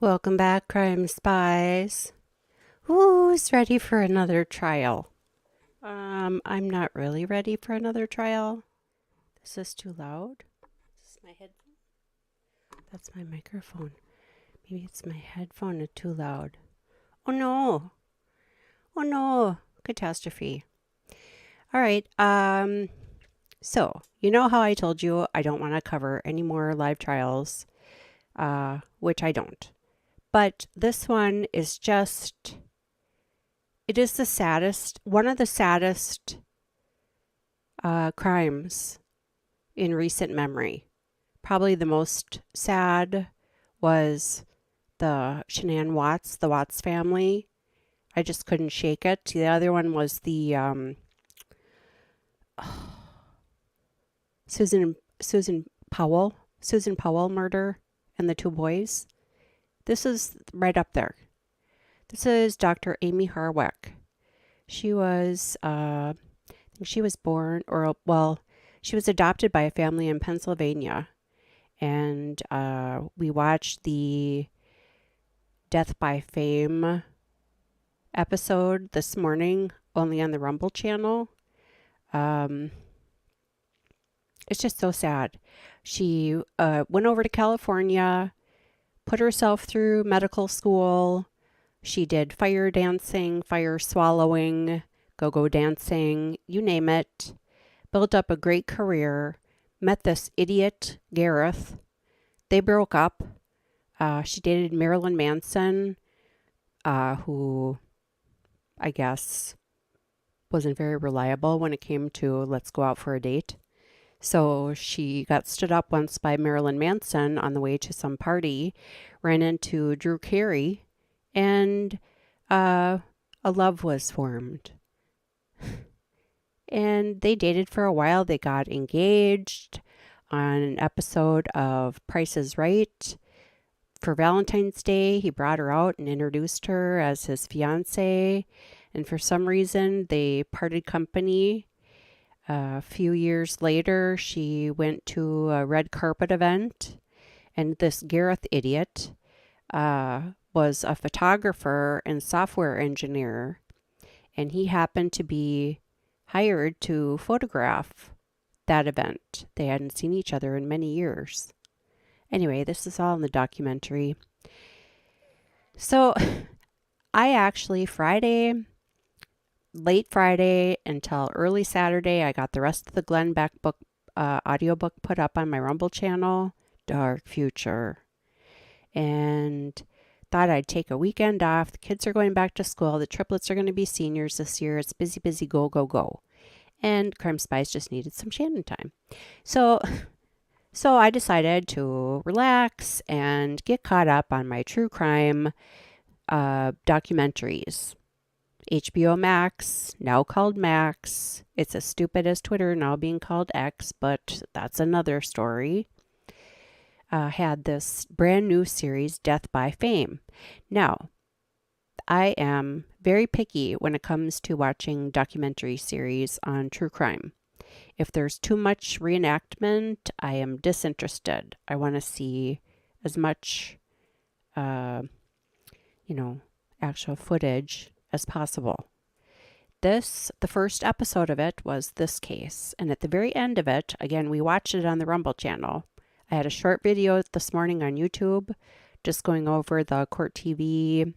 Welcome back, crime spies. Who's ready for another trial? I'm not really ready for another trial. Is this too loud? Is this my headphone? That's my microphone. Maybe it's my headphone that's too loud. Oh no. Oh no. Catastrophe. All right. So, you know how I told you I don't want to cover any more live trials, which I don't. But this one is just, it is the saddest, one of the saddest crimes in recent memory. Probably the most sad was the Shanann Watts, the Watts family. I just couldn't shake it. The other one was the Susan Powell murder and the two boys. This is right up there. This is Dr. Amie Harwick. She was, I think she was born, she was adopted by a family in Pennsylvania. And we watched the Death by Fame episode this morning, only on the Rumble channel. It's just so sad. She went over to California, put herself through medical school. She did fire dancing, fire swallowing, go-go dancing, you name it. Built up a great career. Met this idiot, Gareth. They broke up. She dated Marilyn Manson, who I guess wasn't very reliable when it came to let's go out for a date. So she got stood up once by Marilyn Manson on the way to some party, ran into Drew Carey, and a love was formed. And they dated for a while. They got engaged on an episode of Price is Right. For Valentine's Day, he brought her out and introduced her as his fiancée. And for some reason, they parted company. A few years later, she went to a red carpet event, and this Gareth idiot was a photographer and software engineer, and he happened to be hired to photograph that event. They hadn't seen each other in many years. Anyway, this is all in the documentary. So I actually late Friday until early Saturday, I got the rest of the Glenn Beck book, audiobook put up on my Rumble channel, Dark Future. And thought I'd take a weekend off. The kids are going back to school. The triplets are going to be seniors this year. It's busy, busy, go, go, go. And Crime Spies just needed some Shannon time. So I decided to relax and get caught up on my true crime documentaries. HBO Max, now called Max. It's as stupid as Twitter, now being called X, but that's another story. Had this brand new series, Death by Fame. Now, I am very picky when it comes to watching documentary series on true crime. If there's too much reenactment, I am disinterested. I want to see as much, actual footage as possible. The first episode of it was this case. And at the very end of it, again, we watched it on the Rumble channel. I had a short video this morning on YouTube, just going over the Court TV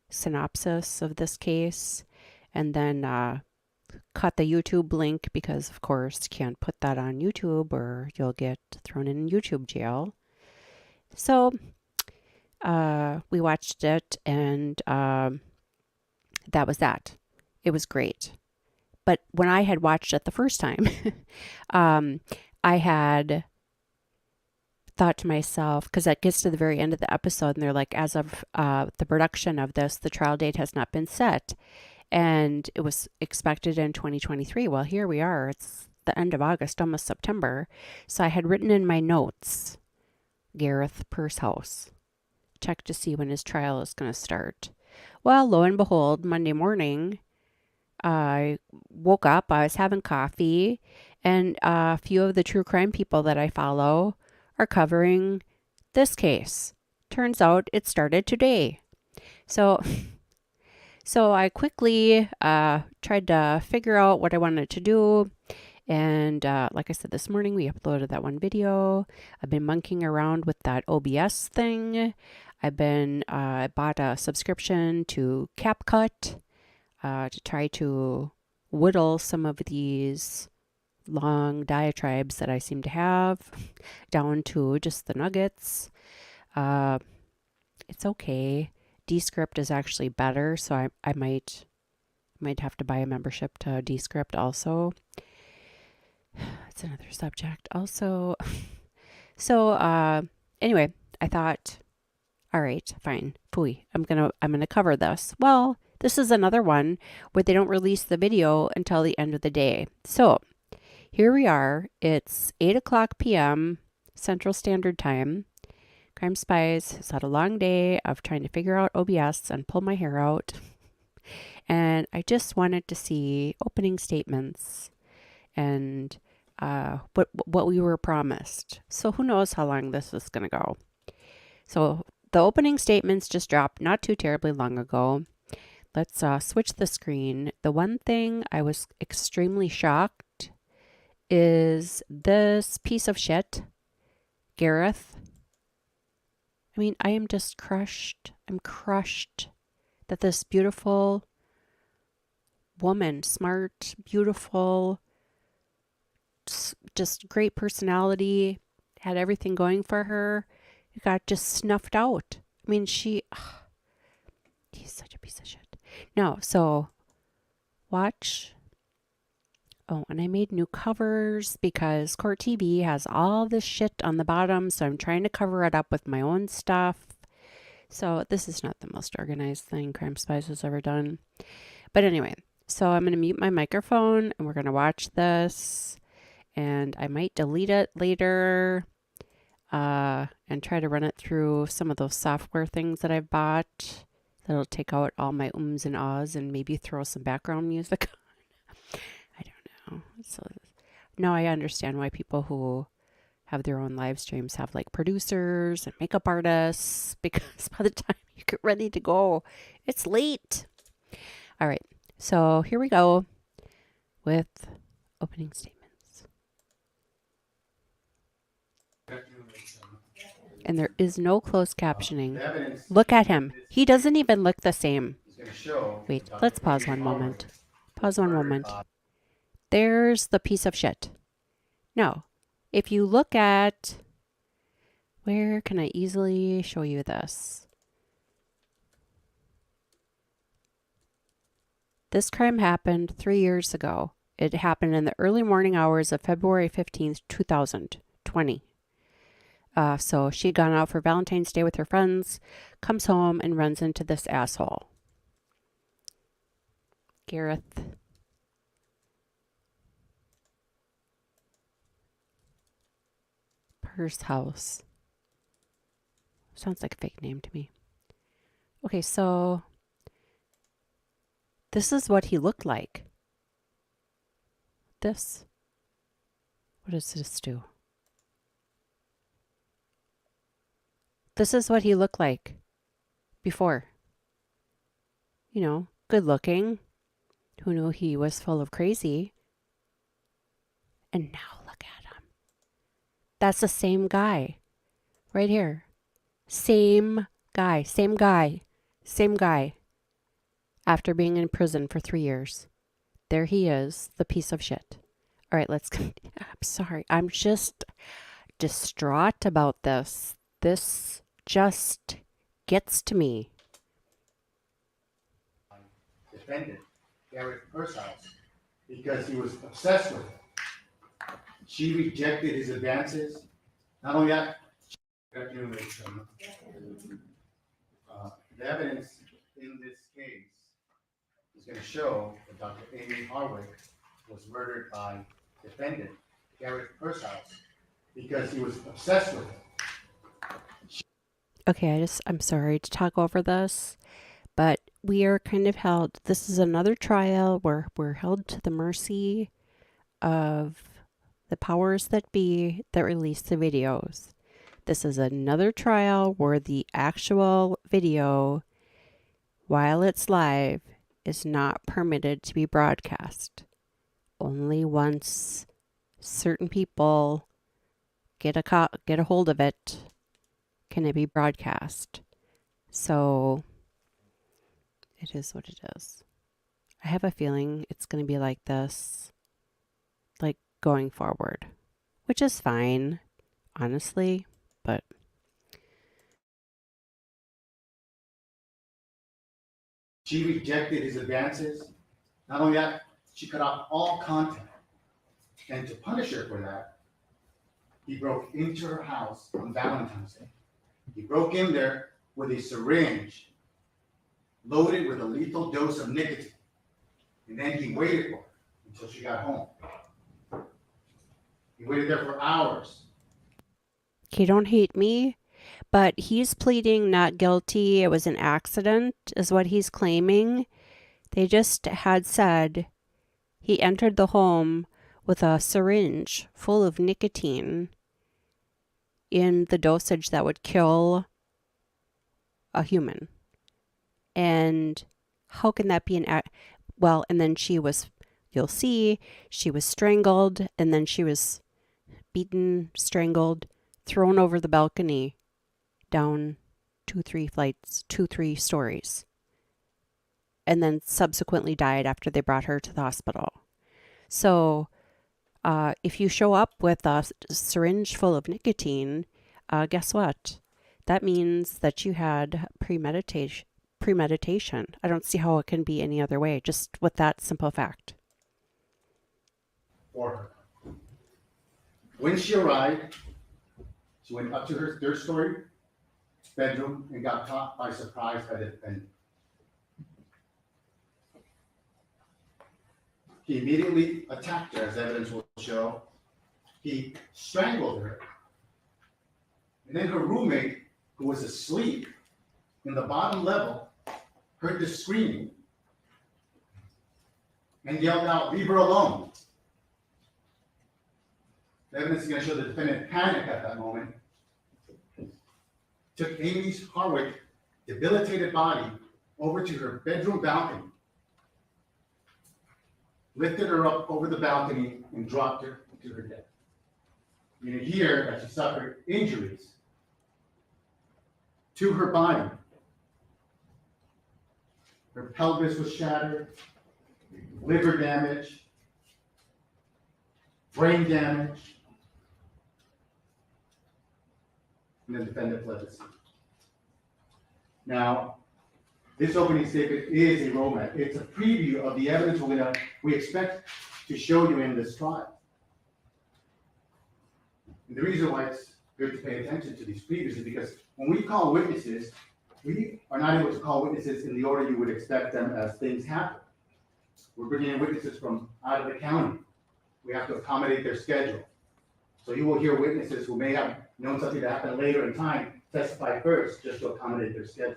synopsis of this case, and then cut the YouTube link because, of course, you can't put that on YouTube or you'll get thrown in YouTube jail. So we watched it, and that was that. It was great. But when I had watched it the first time, I had thought to myself, because it gets to the very end of the episode and they're like, as of the production of this, the trial date has not been set. And it was expected in 2023. Well, here we are. It's the end of August, almost September. So I had written in my notes, Gareth Pursehouse. Check to see when his trial is going to start. Well, lo and behold, Monday morning, I woke up, I was having coffee, and a few of the true crime people that I follow are covering this case, turns out it started today. So I quickly tried to figure out what I wanted to do. And like I said, this morning we uploaded that one video. I've been monkeying around with that OBS thing. I bought a subscription to CapCut to try to whittle some of these long diatribes that I seem to have down to just the nuggets. It's okay. Descript is actually better, so I might have to buy a membership to Descript also. It's another subject also. So anyway, I thought, all right, fine, phooey, I'm gonna cover this. Well, this is another one where they don't release the video until the end of the day. So here we are. It's 8:00 p.m. Central Standard Time. Crime Spies has had a long day of trying to figure out OBS and pull my hair out. And I just wanted to see opening statements and what we were promised. So who knows how long this is going to go. So the opening statements just dropped not too terribly long ago. Let's switch the screen. The one thing I was extremely shocked is this piece of shit, Gareth. I mean, I am just crushed. I'm crushed that this beautiful woman, smart, beautiful, just great personality, had everything going for her, got just snuffed out. I mean, he's such a piece of shit. No, so watch. Oh, and I made new covers because Court TV has all this shit on the bottom, so I'm trying to cover it up with my own stuff. So this is not the most organized thing Crime Spies has ever done. But anyway, so I'm going to mute my microphone and we're going to watch this. And I might delete it later and try to run it through some of those software things that I've bought. That'll take out all my ums and ahs and maybe throw some background music on. I don't know. So now I understand why people who have their own live streams have like producers and makeup artists, because by the time you get ready to go, it's late. All right. So here we go with opening statements. And there is no closed captioning. Look at him. He doesn't even look the same. Wait, let's pause one moment. Pause one moment. There's the piece of shit. Now, if you look at, where can I easily show you this? This crime happened 3 years ago. It happened in the early morning hours of February 15th, 2020. So she had gone out for Valentine's Day with her friends, comes home and runs into this asshole. Gareth Pursehouse. Sounds like a fake name to me. Okay, so this is what he looked like. This. What does this do? This is what he looked like before. You know, good looking. Who knew he was full of crazy? And now look at him. That's the same guy. Right here. Same guy. Same guy. Same guy. After being in prison for 3 years. There he is, the piece of shit. All right, let's... I'm sorry. I'm just distraught about this. This just gets to me. Defendant Gareth Pursehouse, because he was obsessed with her. She rejected his advances. Not only that, the evidence in this case is going to show that Dr. Amie Harwick was murdered by defendant Gareth Pursehouse because he was obsessed with her. Okay, I'm sorry to talk over this, but we are kind of held, this is another trial where we're held to the mercy of the powers that be that release the videos. This is another trial where the actual video, while it's live, is not permitted to be broadcast. Only once certain people get a hold of it can it be broadcast. So it is what it is. I have a feeling it's going to be like this, like going forward, which is fine, honestly, but She rejected his advances. Not only that, she cut off all contact. And to punish her for that, he broke into her house on Valentine's Day. He broke in there with a syringe loaded with a lethal dose of nicotine. And then he waited for her until she got home. He waited there for hours. okay, don't hate me, but he's pleading not guilty. It was an accident, is what he's claiming. They just had said he entered the home with a syringe full of nicotine in the dosage that would kill a human. And how can that be well, and then you'll see, she was strangled, and then she was beaten, strangled, thrown over the balcony, down 3 stories, and then subsequently died after they brought her to the hospital. So if you show up with a syringe full of nicotine, guess what? That means that you had premeditation. I don't see how it can be any other way, just with that simple fact. For her. When she arrived, she went up to her third story bedroom and got caught by surprise by the defendant. He immediately attacked her, as evidence will show. He strangled her. And then her roommate, who was asleep in the bottom level, heard the screaming and yelled out, "Leave her alone." The evidence is going to show the defendant panicked at that moment, took Amie Harwick debilitated body over to her bedroom balcony, lifted her up over the balcony, and dropped her to her death. You can hear that she suffered injuries to her body. Her pelvis was shattered, liver damage, brain damage, and the defendant fled the scene. Now, this opening statement is a romance. It's a preview of the evidence we expect to show you in this trial. And the reason why it's good to pay attention to these previews is because when we call witnesses, we are not able to call witnesses in the order you would expect them as things happen. We're bringing in witnesses from out of the county. We have to accommodate their schedule. So you will hear witnesses who may have known something that happened later in time testify first just to accommodate their schedule.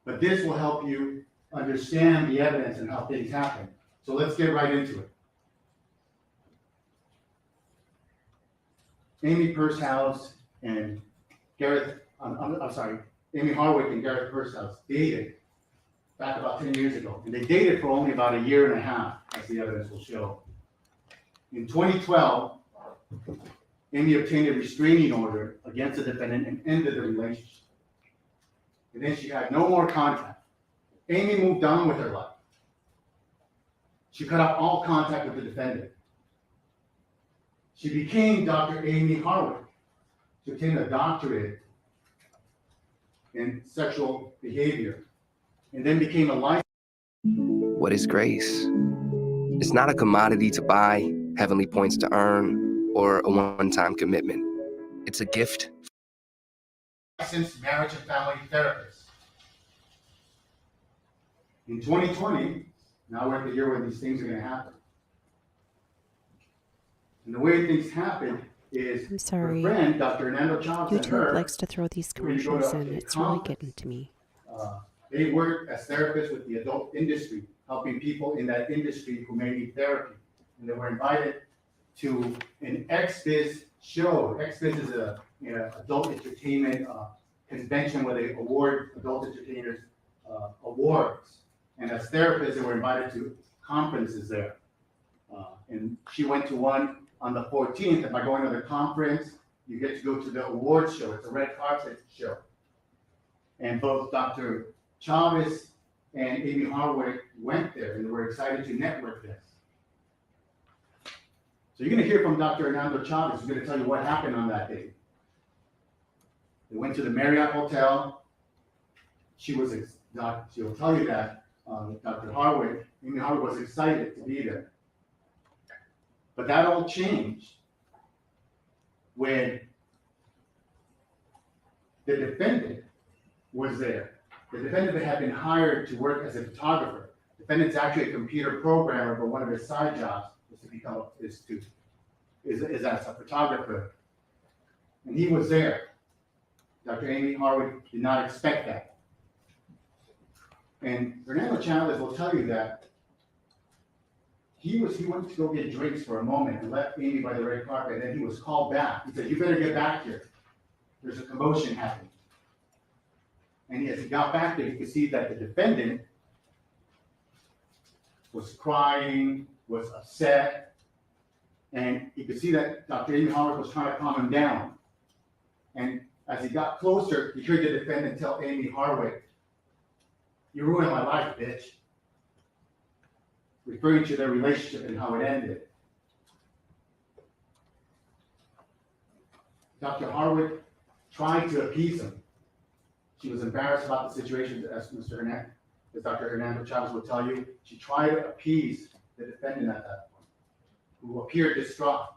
But this will help you understand the evidence and how things happen. So let's get right into it. Amie Pursehouse and Amie Harwick and Gareth Pursehouse dated back about 10 years ago. And they dated for only about a year and a half, as the evidence will show. In 2012, Amie obtained a restraining order against the defendant and ended the relationship. And then she had no more contact. Amie moved on with her life. She cut off all contact with the defendant. She became Dr. Amie Harwick. She obtained a doctorate in sexual behavior, and then became a life. What is grace? It's not a commodity to buy, heavenly points to earn, or a one-time commitment. It's a gift. Licensed marriage and family therapist. In 2020, now we're at the year when these things are going to happen. And the way things happen is I'm sorry. her friend, Dr. Hernando Johnson, YouTube likes to throw these commercials in. It's really getting to me. They work as therapists with the adult industry, helping people in that industry who may need therapy. And they were invited to an XBiz show. XBiz is a adult entertainment convention where they award adult entertainers awards. And as therapists, they were invited to conferences there. And she went to one on the 14th, and by going to the conference, you get to go to the awards show. It's a red carpet show. And both Dr. Chavez and Amie Harwick went there, and they were excited to network this. So you're going to hear from Dr. Hernando Chavez, who's going to tell you what happened on that day. They went to the Marriott Hotel. She'll tell you that Dr. Harwick, Amie Harwick, was excited to be there. But that all changed when the defendant was there. The defendant had been hired to work as a photographer. The defendant's actually a computer programmer, but one of his side jobs is as a photographer. And he was there. Dr. Amie Harwick did not expect that. And Hernando Chavez will tell you that he went to go get drinks for a moment and left Amie by the red carpet, and then he was called back. He said, "You better get back here. There's a commotion happening." And as he got back there, you could see that the defendant was crying, was upset, and you could see that Dr. Amie Harwick was trying to calm him down. And as he got closer, he heard the defendant tell Amie Harwick, "You ruined my life, bitch," referring to their relationship and how it ended. Dr. Harwick tried to appease him. She was embarrassed about the situation, as Dr. Hernando Chavez will tell you. She tried to appease the defendant at that point, who appeared distraught.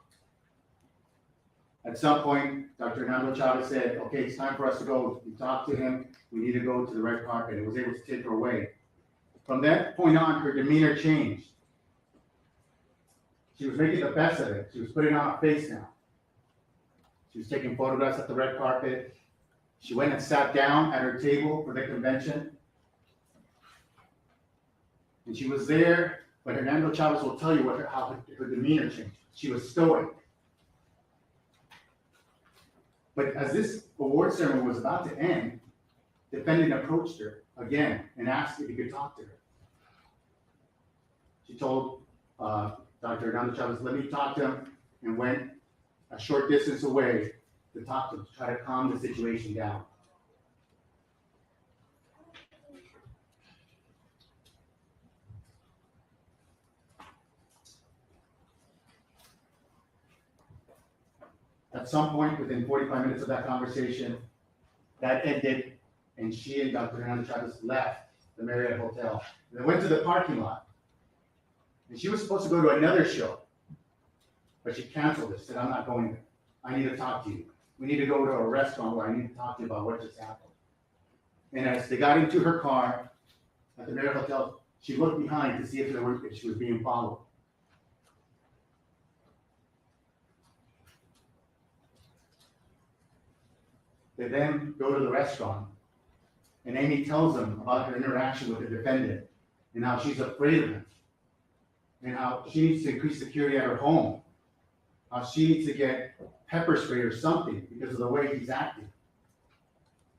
At some point, Dr. Hernando Chavez said, "Okay, it's time for us to go." We talked to him. We need to go to the red carpet, and was able to take her away. From that point on, her demeanor changed. She was making the best of it. She was putting on a face now. She was taking photographs at the red carpet. She went and sat down at her table for the convention. And she was there, but Hernando Chavez will tell you how her demeanor changed. She was stoic. But as this award ceremony was about to end, the defendant approached her again and asked if he could talk to her. She told Dr. Hernando Chavez, "Let me talk to him," and went a short distance away to talk to him, to try to calm the situation down. At some point, within 45 minutes of that conversation, that ended, and she and Dr. Hernando Chavez left the Marriott Hotel. They went to the parking lot, and she was supposed to go to another show, but she canceled it, said, "I'm not going there. I need to talk to you. We need to go to a restaurant where I need to talk to you about what just happened." And as they got into her car at the Marriott Hotel, she looked behind to see if she was being followed. They then go to the restaurant, and Amie tells them about her interaction with the defendant and how she's afraid of him, and how she needs to increase security at her home, how she needs to get pepper spray or something because of the way he's acting.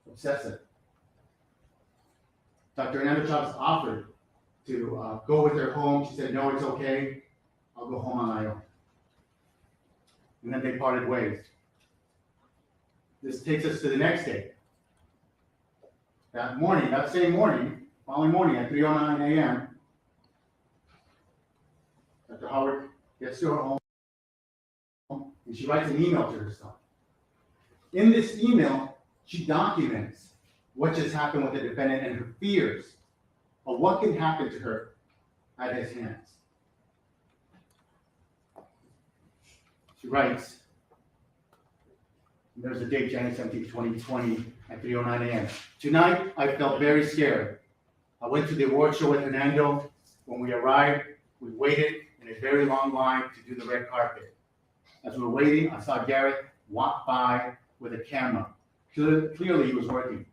Obsessive. Dr. Hernando Chavez offered to go with her home. She said, "No, it's okay. I'll go home on my own." And then they parted ways. This takes us to the next day. That same morning, following morning at 3:09 a.m., Dr. Harwick gets to her home and she writes an email to herself. In this email, she documents what just happened with the defendant and her fears of what can happen to her at his hands. She writes, there's a date, January 17, 2020, at 3:09 a.m. "Tonight, I felt very scared. I went to the award show with Hernando. When we arrived, we waited in a very long line to do the red carpet. As we were waiting, I saw Gareth walk by with a camera. Clearly, he was working.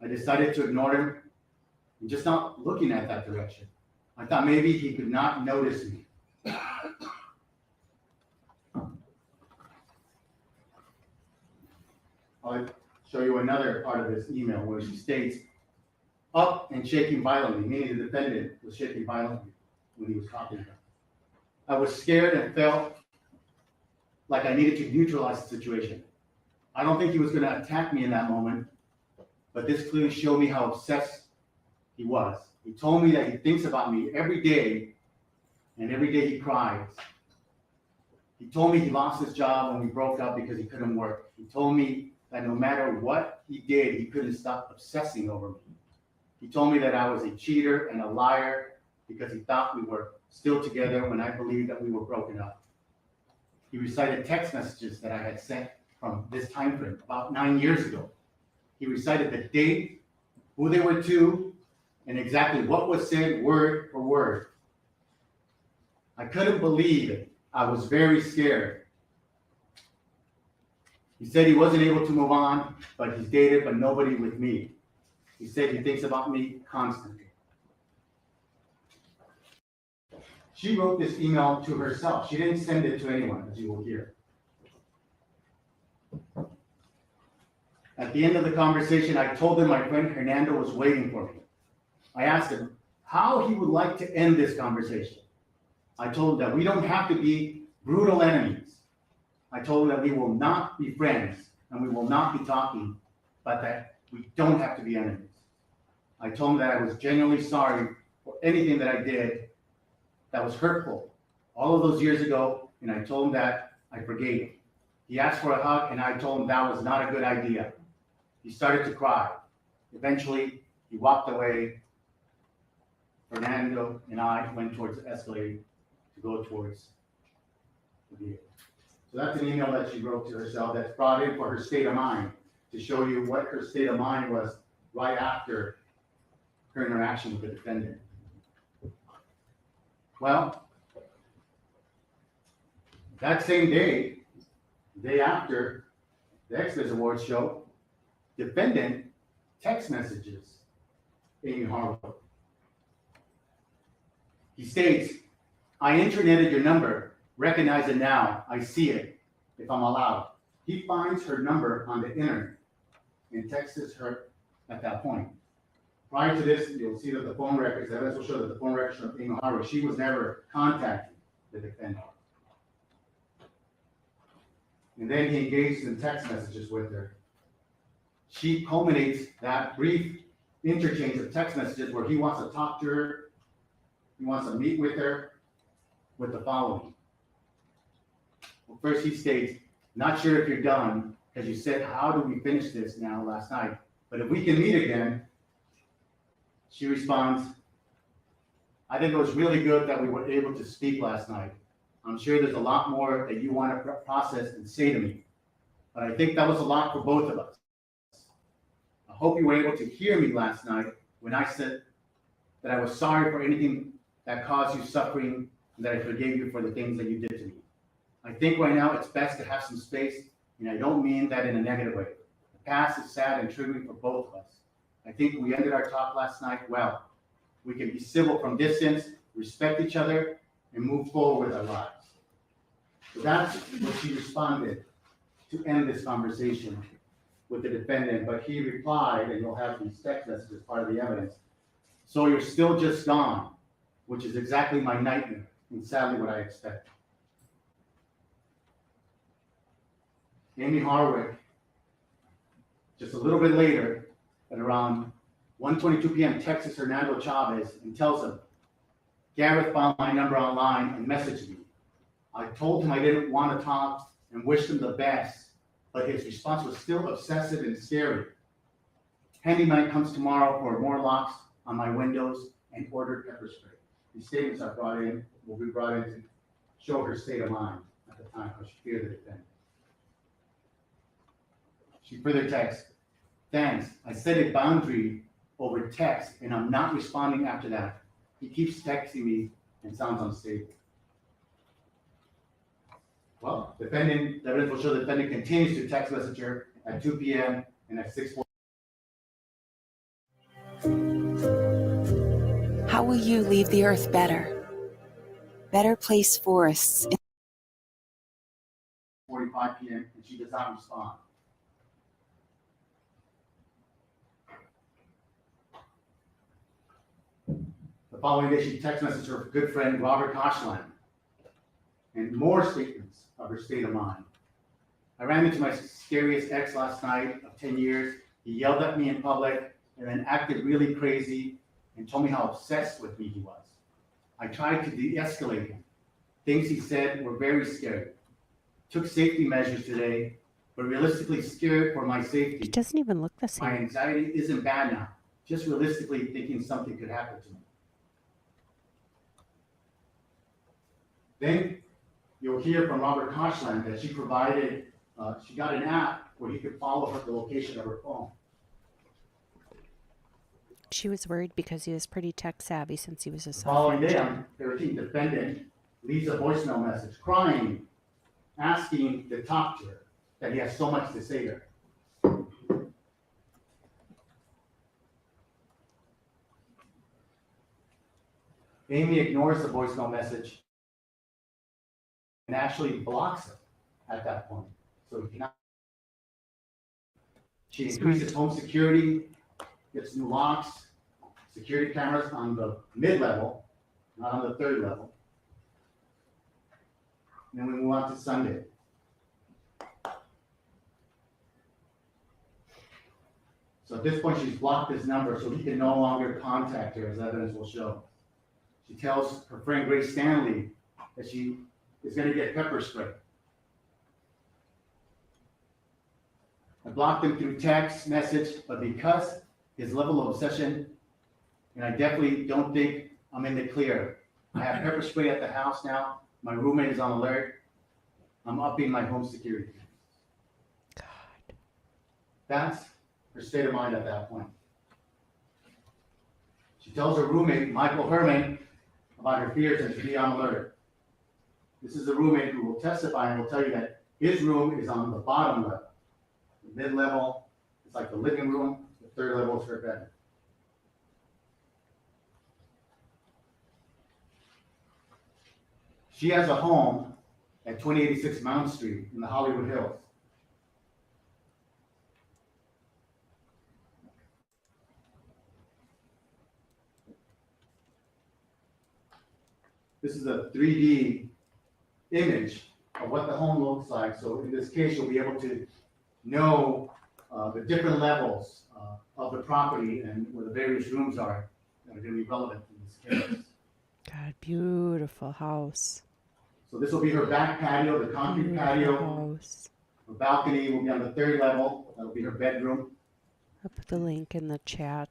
I decided to ignore him and just not looking at that direction. I thought maybe he could not notice me. I'll show you another part of this email where she states, up and shaking violently, meaning the defendant was shaking violently when he was talking to her. I was scared and felt like I needed to neutralize the situation. I don't think he was going to attack me in that moment, but this clearly showed me how obsessed he was. He told me that he thinks about me every day, and every day he cries. He told me he lost his job when we broke up because he couldn't work. He told me that no matter what he did, he couldn't stop obsessing over me. He told me that I was a cheater and a liar because he thought we were still together when I believed that we were broken up. He recited text messages that I had sent from this time frame about 9 years ago. He recited the date, who they were to, and exactly what was said word for word. I couldn't believe it. I was very scared. He said he wasn't able to move on, but he's dated, but nobody with me. He said he thinks about me constantly. She wrote this email to herself. She didn't send it to anyone, as you will hear. At the end of the conversation, I told him my friend Hernando was waiting for me. I asked him how he would like to end this conversation. I told him that we don't have to be brutal enemies. I told him that we will not be friends and we will not be talking, but that we don't have to be enemies. I told him that I was genuinely sorry for anything that I did that was hurtful all of those years ago, and I told him that I forgave him. He asked for a hug, and I told him that was not a good idea. He started to cry. Eventually, he walked away. Fernando and I went towards the escalator to go towards the vehicle. So that's an email that she wrote to herself that's brought in for her state of mind, to show you what her state of mind was right after her interaction with the defendant. Well, that same day, the day after the Extras Awards show, defendant text messages Amie Harwick. He states, I interneted your number, recognize it now, I see it, if I'm allowed. He finds her number on the internet and texts her at that point. Prior to this, you'll see that the phone records, evidence will show that the phone records from Amie Harwick, she was never contacting the defendant. And then he engaged in text messages with her. She culminates that brief interchange of text messages where he wants to talk to her, he wants to meet with her, with the following. Well, first he states, not sure if you're done, because you said, how do we finish this now last night? But if we can meet again, she responds, I think it was really good that we were able to speak last night. I'm sure there's a lot more that you want to process and say to me, but I think that was a lot for both of us. I hope you were able to hear me last night when I said that I was sorry for anything that caused you suffering and that I forgave you for the things that you did to me. I think right now it's best to have some space, and I don't mean that in a negative way. The past is sad and triggering for both of us. I think we ended our talk last night well. We can be civil from distance, respect each other, and move forward with our lives. So that's what she responded to end this conversation with the defendant, but he replied, and you'll have these text messages as part of the evidence, so you're still just gone, which is exactly my nightmare, and sadly what I expected. Amie Harwick, just a little bit later, at around 1:22 p.m., texts Hernando Chavez and tells him, Gareth found my number online and messaged me. I told him I didn't want to talk and wished him the best, but his response was still obsessive and scary. Handyman comes tomorrow for more locks on my windows and ordered pepper spray. These statements are will be brought in to show her state of mind at the time, because she feared the defendant. She further texts, thanks, I set a boundary over text and I'm not responding after that. He keeps texting me and sounds unstable. Well, the evidence will show the defendant continues to text message her at 2 p.m. and at 6:40. How will you leave the earth better? Better place forests. 45 p.m. and she does not respond. following day, she text messaged her good friend, Robert Koshland, and more statements of her state of mind. I ran into my scariest ex last night of 10 years. He yelled at me in public and then acted really crazy and told me how obsessed with me he was. I tried to de-escalate him. Things he said were very scary. Took safety measures today, but realistically scared for my safety. It doesn't even look the same. My anxiety isn't bad now, just realistically thinking something could happen to me. Then you'll hear from Robert Koshland that she provided, she got an app where he could follow the location of her phone. She was worried because he was pretty tech savvy since he was a The following day, software on 13th, defendant leaves a voicemail message crying, asking to talk to her, that he has so much to say to her. Amie ignores the voicemail message and actually blocks it at that point. So he cannot. She increases home security, gets new locks, security cameras on the mid-level, not on the third level. And then we move on to Sunday. So at this point, she's blocked his number so he can no longer contact her, as evidence will show. She tells her friend Grace Stanley that she is going to get pepper spray. I blocked him through text message, but because his level of obsession, and I definitely don't think I'm in the clear. I have pepper spray at the house now. My roommate is on alert. I'm upping my home security. God. That's her state of mind at that point. She tells her roommate, Michael Herman, about her fears and to be on alert. This is the roommate who will testify and will tell you that his room is on the bottom level. The mid-level is like the living room. The third level is her bedroom. She has a home at 2086 Mount Street in the Hollywood Hills. This is a 3D image of what the home looks like. So in this case, you'll be able to know the different levels of the property and where the various rooms are that are going to be relevant in this case. God, beautiful house. So this will be her back patio, the concrete Beautiful patio. house. Her balcony will be on the third level. That'll be her bedroom. I'll put the link in the chat.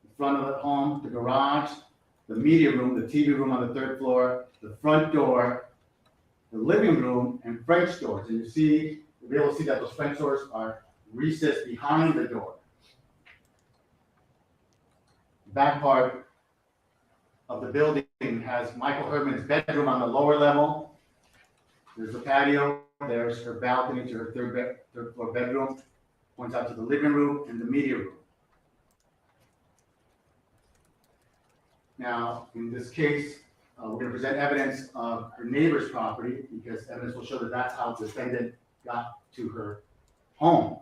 The front of the home, the garage, the media room, the TV room on the third floor, the front door, the living room, and French doors. And you'll be able to see that those French doors are recessed behind the door. The back part of the building has Michael Herman's bedroom on the lower level. There's the patio. There's her balcony to her third floor bedroom. Points out to the living room and the media room. Now, in this case, we're going to present evidence of her neighbor's property because evidence will show that that's how the defendant got to her home.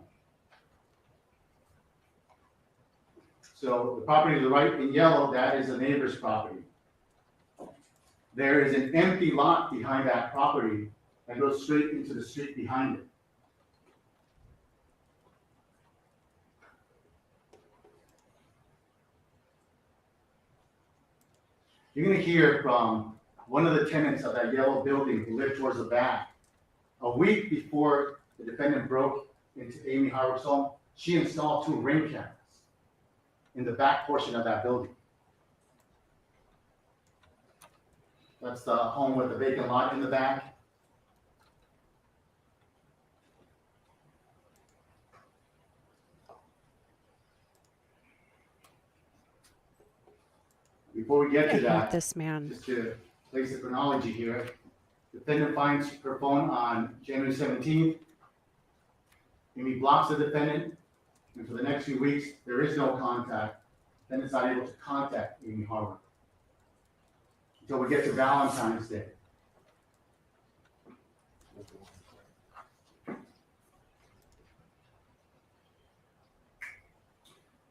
So the property to the right in yellow, that is the neighbor's property. There is an empty lot behind that property that goes straight into the street behind it. You're going to hear from one of the tenants of that yellow building who lived towards the back. A week before the defendant broke into Amie Harwick's home, she installed 2 ring cameras in the back portion of that building. That's the home with the vacant lot in the back. Before we get I to hate that, this man. just to place the chronology here, the defendant finds her phone on January 17th. Amie blocks the defendant, and for the next few weeks, there is no contact. The defendant's not able to contact Amie Harwick until we get to Valentine's Day.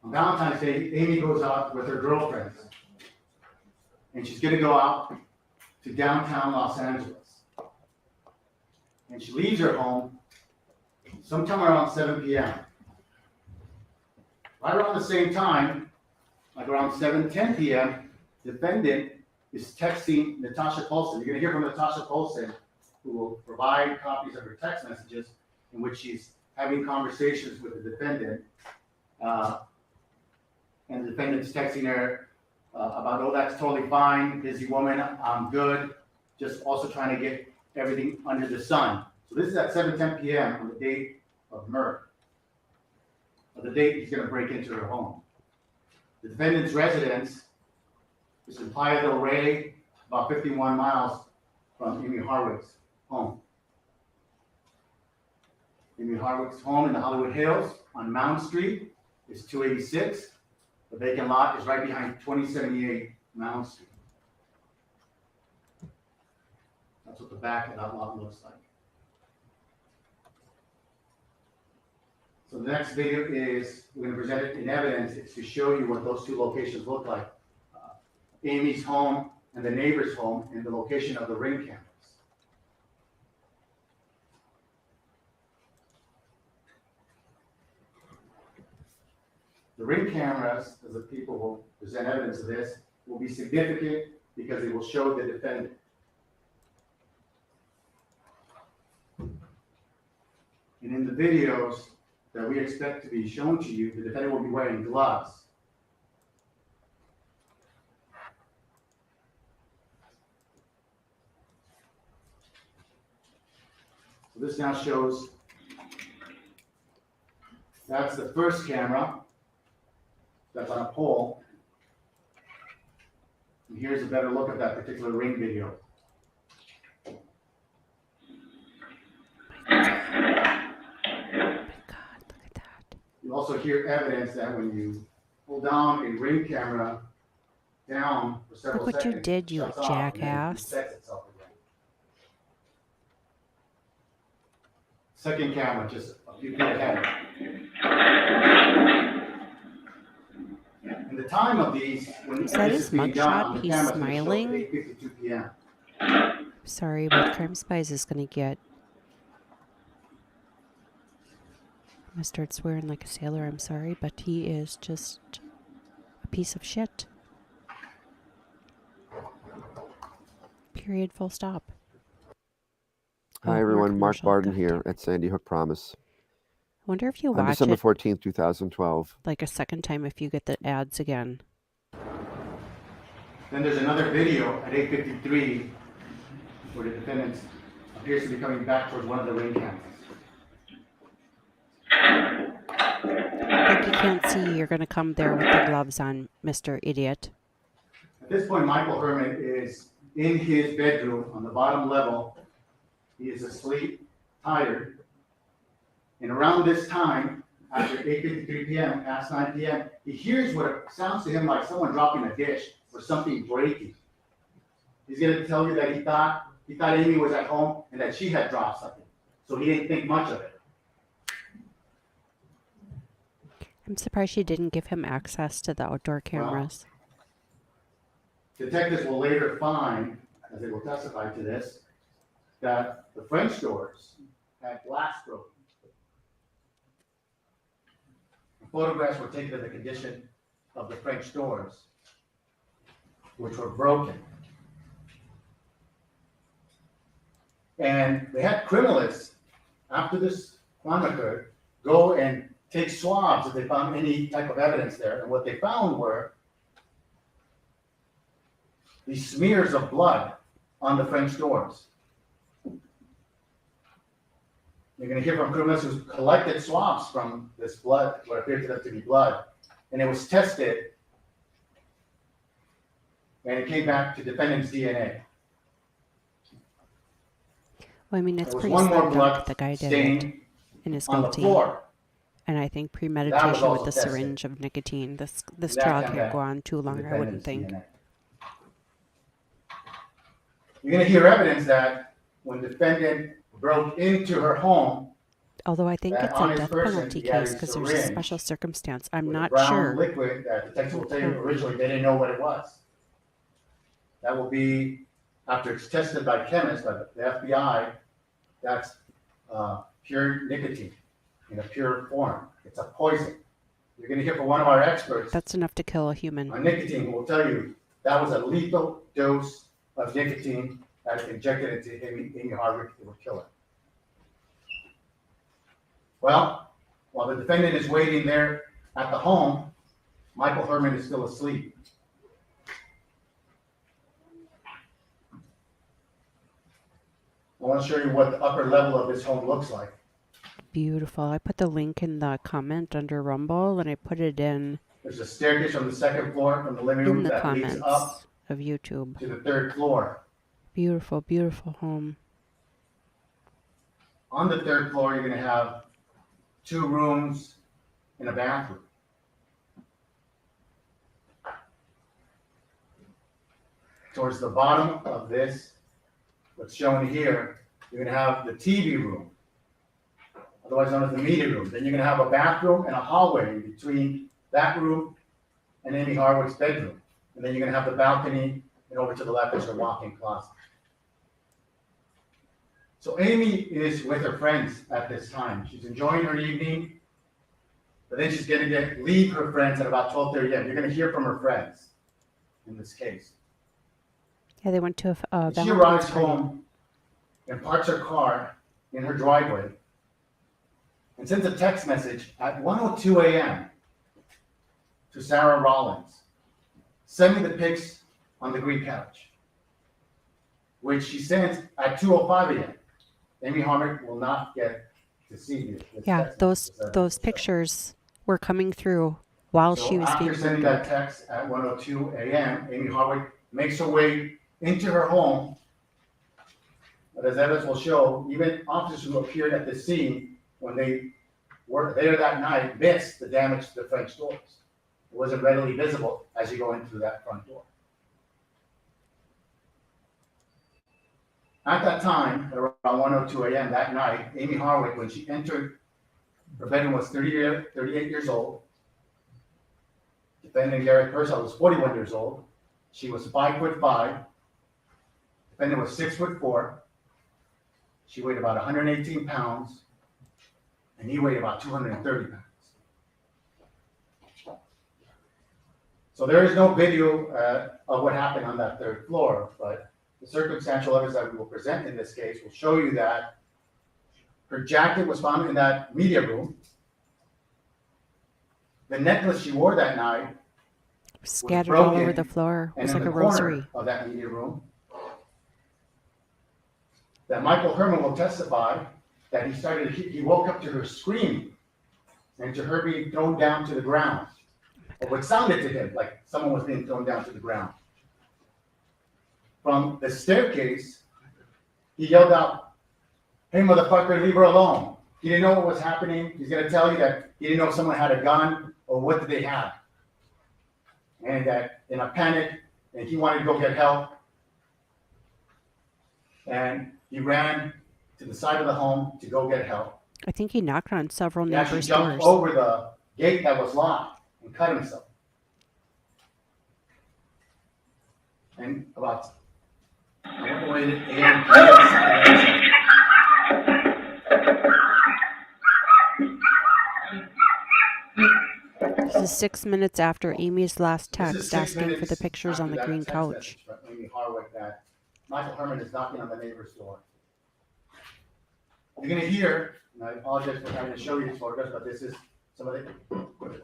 On Valentine's Day, Amie goes out with her girlfriends. And she's gonna go out to downtown Los Angeles. And she leaves her home sometime around 7 p.m. Right around the same time, like around 7:10 p.m., the defendant is texting Natasha Polson. You're gonna hear from Natasha Polson, who will provide copies of her text messages in which she's having conversations with the defendant. And the defendant's texting her about, oh, that's totally fine, busy woman, I'm good, just also trying to get everything under the sun. So this is at 7:10 p.m. on the date of murder, or the date he's going to break into her home. The defendant's residence is in Playa del Rey, about 51 miles from Amie Harwick's home. Amie Harwick's home in the Hollywood Hills on Mount Street is 286. The vacant lot is right behind 2078 Mount Street. That's what the back of that lot looks like. So the next video is, we're going to present it in evidence. It's to show you what those two locations look like. Amy's home and the neighbor's home, and the location of the ring cameras. The ring cameras, as the people will present evidence of this, will be significant because they will show the defendant. And in the videos that we expect to be shown to you, the defendant will be wearing gloves. So this now shows, that's the first camera. That's on a pole. And here's a better look at that particular ring video. Oh my God, look at that. You also hear evidence that when you pull down a ring camera down for several Look what seconds, you did, you it shuts off and then it jackass. resets itself again. Second camera, just a few feet ahead. And the time of these, when Is that this his is being done on mugshot? the He's camera, it's gonna show smiling? 8:52 p.m. Sorry, but Crime Spies is going to get... I'm going to start swearing like a sailor, I'm sorry, but he is just a piece of shit. Period, full stop. Hi Oh, more everyone, Mark commercial, Barden God here damn. at Sandy Hook Promise. I wonder if you On watch December it 14th, 2012. like a second time if you get the ads again. Then there's another video at 8:53 where the defendant appears to be coming back towards one of the ring cameras. Like you can't see, you're going to come there with the gloves on, Mr. Idiot. At this point, Michael Herman is in his bedroom on the bottom level. He is asleep, tired. And around this time, after 8:53 p.m., past 9 p.m., he hears what sounds to him like someone dropping a dish or something breaking. He's going to tell you that he thought Amie was at home and that she had dropped something. So he didn't think much of it. I'm surprised she didn't give him access to the outdoor cameras. Detectives will later find, as they will testify to this, that the French doors had glass broken. The photographs were taken of the condition of the French doors, which were broken. And they had criminalists, after this crime occurred, go and take swabs if they found any type of evidence there. And what they found were these smears of blood on the French doors. You're going to hear from criminals who collected swabs from this blood, what appeared to them to be blood, and it was tested, and it came back to defendant's DNA. Well, I mean, it's There was pretty one more slim blood dunk the guy did it stain and is on the guilty. floor. And I think That was premeditation with also the tested. syringe of nicotine. This That trial came can't back go on too to long, I defendant's wouldn't think. DNA. You're going to hear evidence that when defendant broke into her home, Although I think that it's on a his death person, penalty he had case a because there's a syringe special circumstance. I'm with a not brown sure. liquid that the detective will tell you originally they didn't know what it was. That will be, after it's tested by chemists, by the FBI, that's pure nicotine in a pure form. It's a poison. You're going to hear from one of our experts That's enough to kill a human. on nicotine who will tell you that was a lethal dose of nicotine that if injected into Amie Harwick, it would kill her. Well, while the defendant is waiting there at the home, Michael Herman is still asleep. I want to show you what the upper level of this home looks like. Beautiful. I put the link in the comment under Rumble and I put it in There's a staircase from the second floor from the living room the that leads comments up of YouTube. to the third floor. Beautiful, beautiful home. On the third floor, you're going to have 2 rooms and a bathroom. Towards the bottom of this, what's shown here, you're going to have the TV room, otherwise known as the media room. Then you're going to have a bathroom and a hallway in between that room and Amie Harwick's bedroom. And then you're going to have the balcony, and over to the left is her walk-in closet. So Amie is with her friends at this time. She's enjoying her evening, but then she's going to leave her friends at about 12:30 a.m. You're going to hear from her friends in this case. Yeah, they went to a She Valentine's arrives party. home and parks her car in her driveway and sends a text message at 1:02 a.m. to Sarah Rollins. Send me the pics on the green couch, which she sends at 2:05 a.m. Amie Harwick will not get to see this Yeah, text those message. pictures were coming through while So she was being after sending that murdered. text at 1:02 a.m., Amie Harwick makes her way into her home. But as evidence will show, even officers who appeared at the scene when they were there that night missed the damage to the French doors. It wasn't readily visible as you go in through that front door. At that time, at around 1:02 a.m. that night, Amie Harwick, when she entered her bedroom, was 38 years old. Defendant Gareth Pursehouse was 41 years old. She was 5'5". Defendant was 6'4". She weighed about 118 pounds, and he weighed about 230 pounds. So there is no video of what happened on that third floor, but the circumstantial evidence that we will present in this case will show you that her jacket was found in that media room. The necklace she wore that night Scattered all over broken the floor. It and was in like a the corner rosary. of that media room. That Michael Herman will testify that he woke up to her screaming and to her being thrown down to the ground. Or what sounded to him like someone was being thrown down to the ground. From the staircase, he yelled out, "Hey, motherfucker, leave her alone." He didn't know what was happening. He's going to tell you that he didn't know if someone had a gun or what did they have. And that in a panic, and he wanted to go get help. And he ran to the side of the home to go get help. I think he knocked on several He actually neighbors' jumped doors. over the gate that was locked and cut himself. And about, I went away to This is 6 minutes after Amy's last This is text 6 asking for minutes the pictures on after the that green text couch. message from Amie Harwick that Michael Herman is knocking on the neighbor's door. You're going to hear, and I apologize for having to show you these photographs, but this is some of the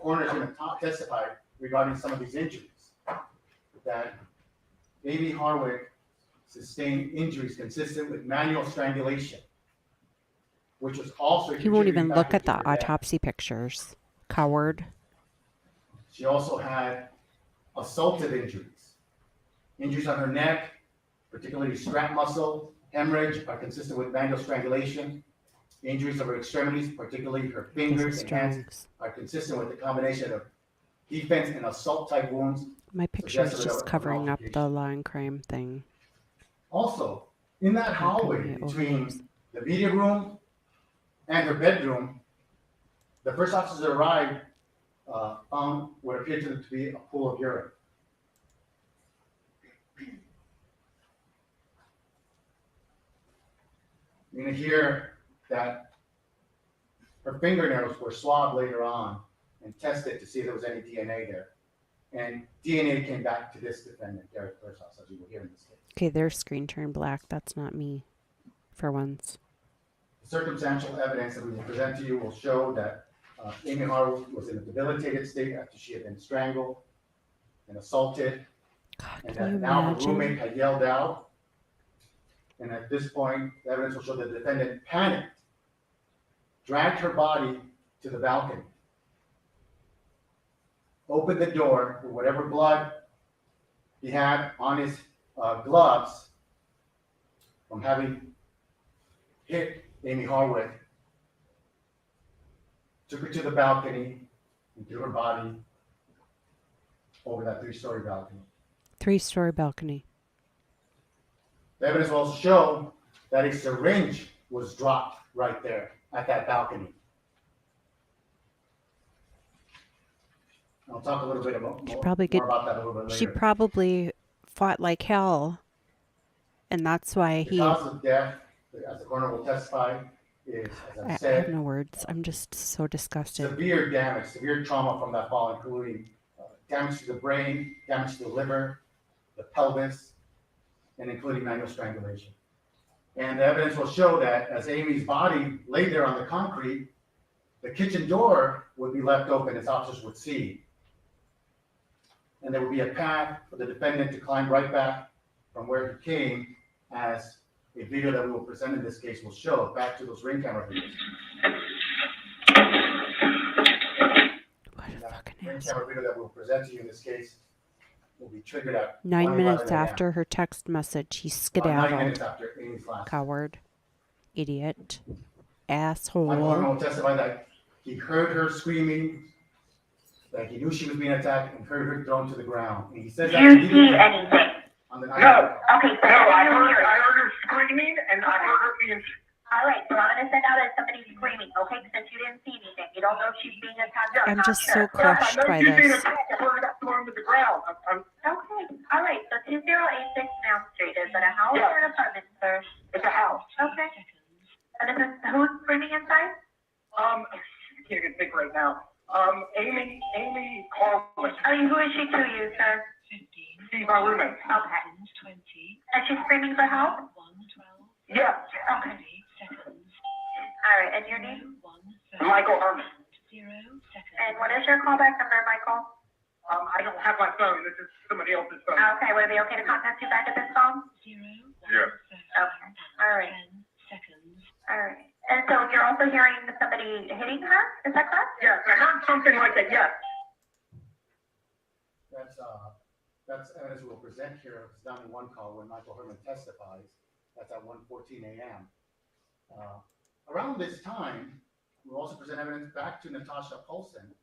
coroner is going to testify regarding some of these injuries. That Amie Harwick sustained injuries consistent with manual strangulation, which was also He won't even contributing look factor at to the her death. autopsy pictures. Coward. She also had assaultive injuries. Injuries on her neck, particularly strap muscle, hemorrhage, are consistent with manual strangulation. Injuries of her extremities, particularly her fingers and hands, Strings. are consistent with the combination of defense and assault type wounds. My picture is Suggestive of just an covering up the altercation. law and crime thing. Also, in that hallway Okay, between overdose. the media room and her bedroom, the first officers arrived found what appeared to them to be a pool of urine. You're going to hear that her fingernails were swabbed later on and tested to see if there was any DNA there. And DNA came back to this defendant, Gareth Pursehouse, as you will hear in this case. Okay, their screen turned black. That's not me, for once. The circumstantial evidence that we will present to you will show that Amie Harwick was in a debilitated state after she had been strangled and assaulted, God, and can you that now her imagine? roommate had yelled out. And at this point, the evidence will show the defendant panicked, dragged her body to the balcony, opened the door with whatever blood he had on his gloves from having hit Amie Harwick, took her to the balcony and threw her body over that 3-story balcony. 3-story balcony. The evidence will also show that a syringe was dropped right there at that balcony. I'll talk a little bit more about that a little bit later. She probably fought like hell, and that's why The cause of death, as the coroner will testify, is, as I I said, have no words. I'm just so disgusted. severe damage, severe trauma from that fall, including damage to the brain, damage to the liver, the pelvis, and including manual strangulation. And the evidence will show that as Amie's body lay there on the concrete, the kitchen door would be left open, as officers would see. And there would be a path for the defendant to climb right back from where he came, as a video that we will present in this case will show, back to those ring camera videos. What a fucking Ring asshole. camera video that we'll present to you in this case will be triggered at 9 minutes 1:11 a.m. after her text message, he 9 skedaddled. minutes after Amie's last. Coward. Idiot. Michael Asshole. Herman will testify that he heard her screaming, that he knew she was being attacked, and heard her thrown to the ground. And he says that Do you see immediately anything? on the No. night. Okay, so No, I everything you hear. heard her screaming, and I heard her being. All right, so I'm gonna send out as somebody screaming, okay? Since you didn't see anything, you don't know if she's being attacked. I'm not just sure. so crushed I know by she's being this. attacked. I heard her got thrown to the ground. Okay, all right. So 2086 Mount Street, is it a house Yeah. or an apartment, sir? It's a house. Okay. And this is who's screaming inside? I can't even think right now. Amie Harwick. I mean, who is she to you, sir? She's my roommate. Okay. And she's screaming for help? Yes. Okay. All right, and your name? Michael Herman. And what is your callback number, Michael? I don't have my phone. This is somebody else's phone. Okay, would it be okay to contact you back at this phone? Yeah. Okay. All right. All right. And so you're also hearing somebody hitting her? Is that correct? Yes, I heard something like that. Yes. That's evidence we will present here. It's 911 call when Michael Herman testifies. That's at 1:14 a.m. Around this time, we'll also present evidence back to Natasha Polson,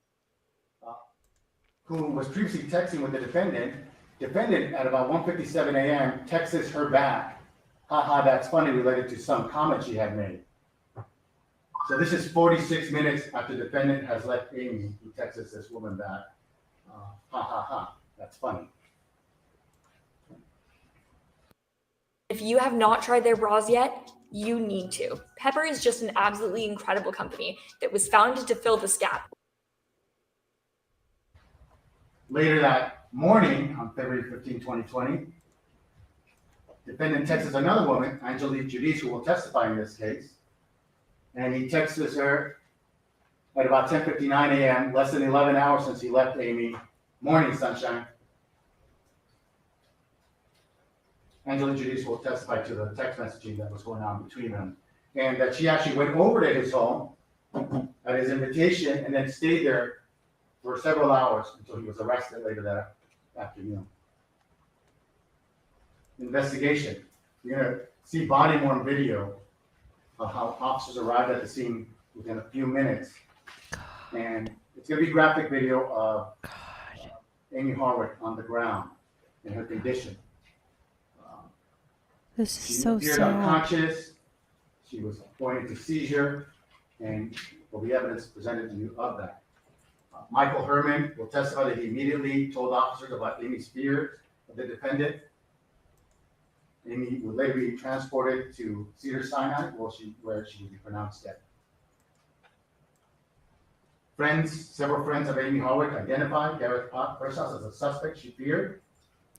who was previously texting with the defendant. Defendant at about 1:57 a.m. texts her back, haha, that's funny, related to some comment she had made. So this is 46 minutes after the defendant has left Amie, who texts this woman back, ha ha ha, that's funny. If you have not tried their bras yet, you need to. Pepper is just an absolutely incredible company that was founded to fill this gap. Later that morning, on February 15, 2020, defendant texts another woman, Angelique Judice, who will testify in this case, and he texts her at about 10:59 a.m., less than 11 hours since he left Amie. Morning, sunshine. Angelique Judice will testify to the text messaging that was going on between them, and that she actually went over to his home at his invitation and then stayed there for several hours until he was arrested later that afternoon. Investigation. You're going to see body-worn video of how officers arrived at the scene within a few minutes. And it's going to be graphic video of Amie Harwick on the ground in her condition. This She is so appeared sad. unconscious. She was going into seizure. and will be evidence presented to you of that. Michael Herman will testify that he immediately told officers about Amie's fears of the defendant. Amie would later be transported to Cedars-Sinai, where she would be pronounced dead. Several friends of Amie Harwick identified Gareth Pursehouse as a suspect she feared.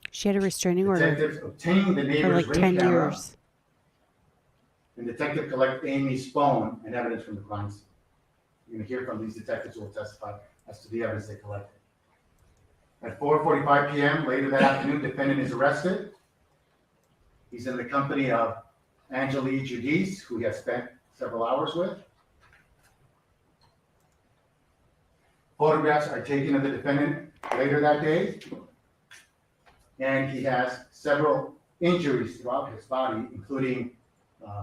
She had a restraining order Detectives obtained the for neighbor's like ring 10 camera, years. and detective collect Amie's phone and evidence from the crime scene. You're going to hear from these detectives who will testify as to the evidence they collected. At 4:45 p.m. later that afternoon, defendant is arrested. He's in the company of Angelique Judice, who he has spent several hours with. Photographs are taken of the defendant later that day, and he has several injuries throughout his body, including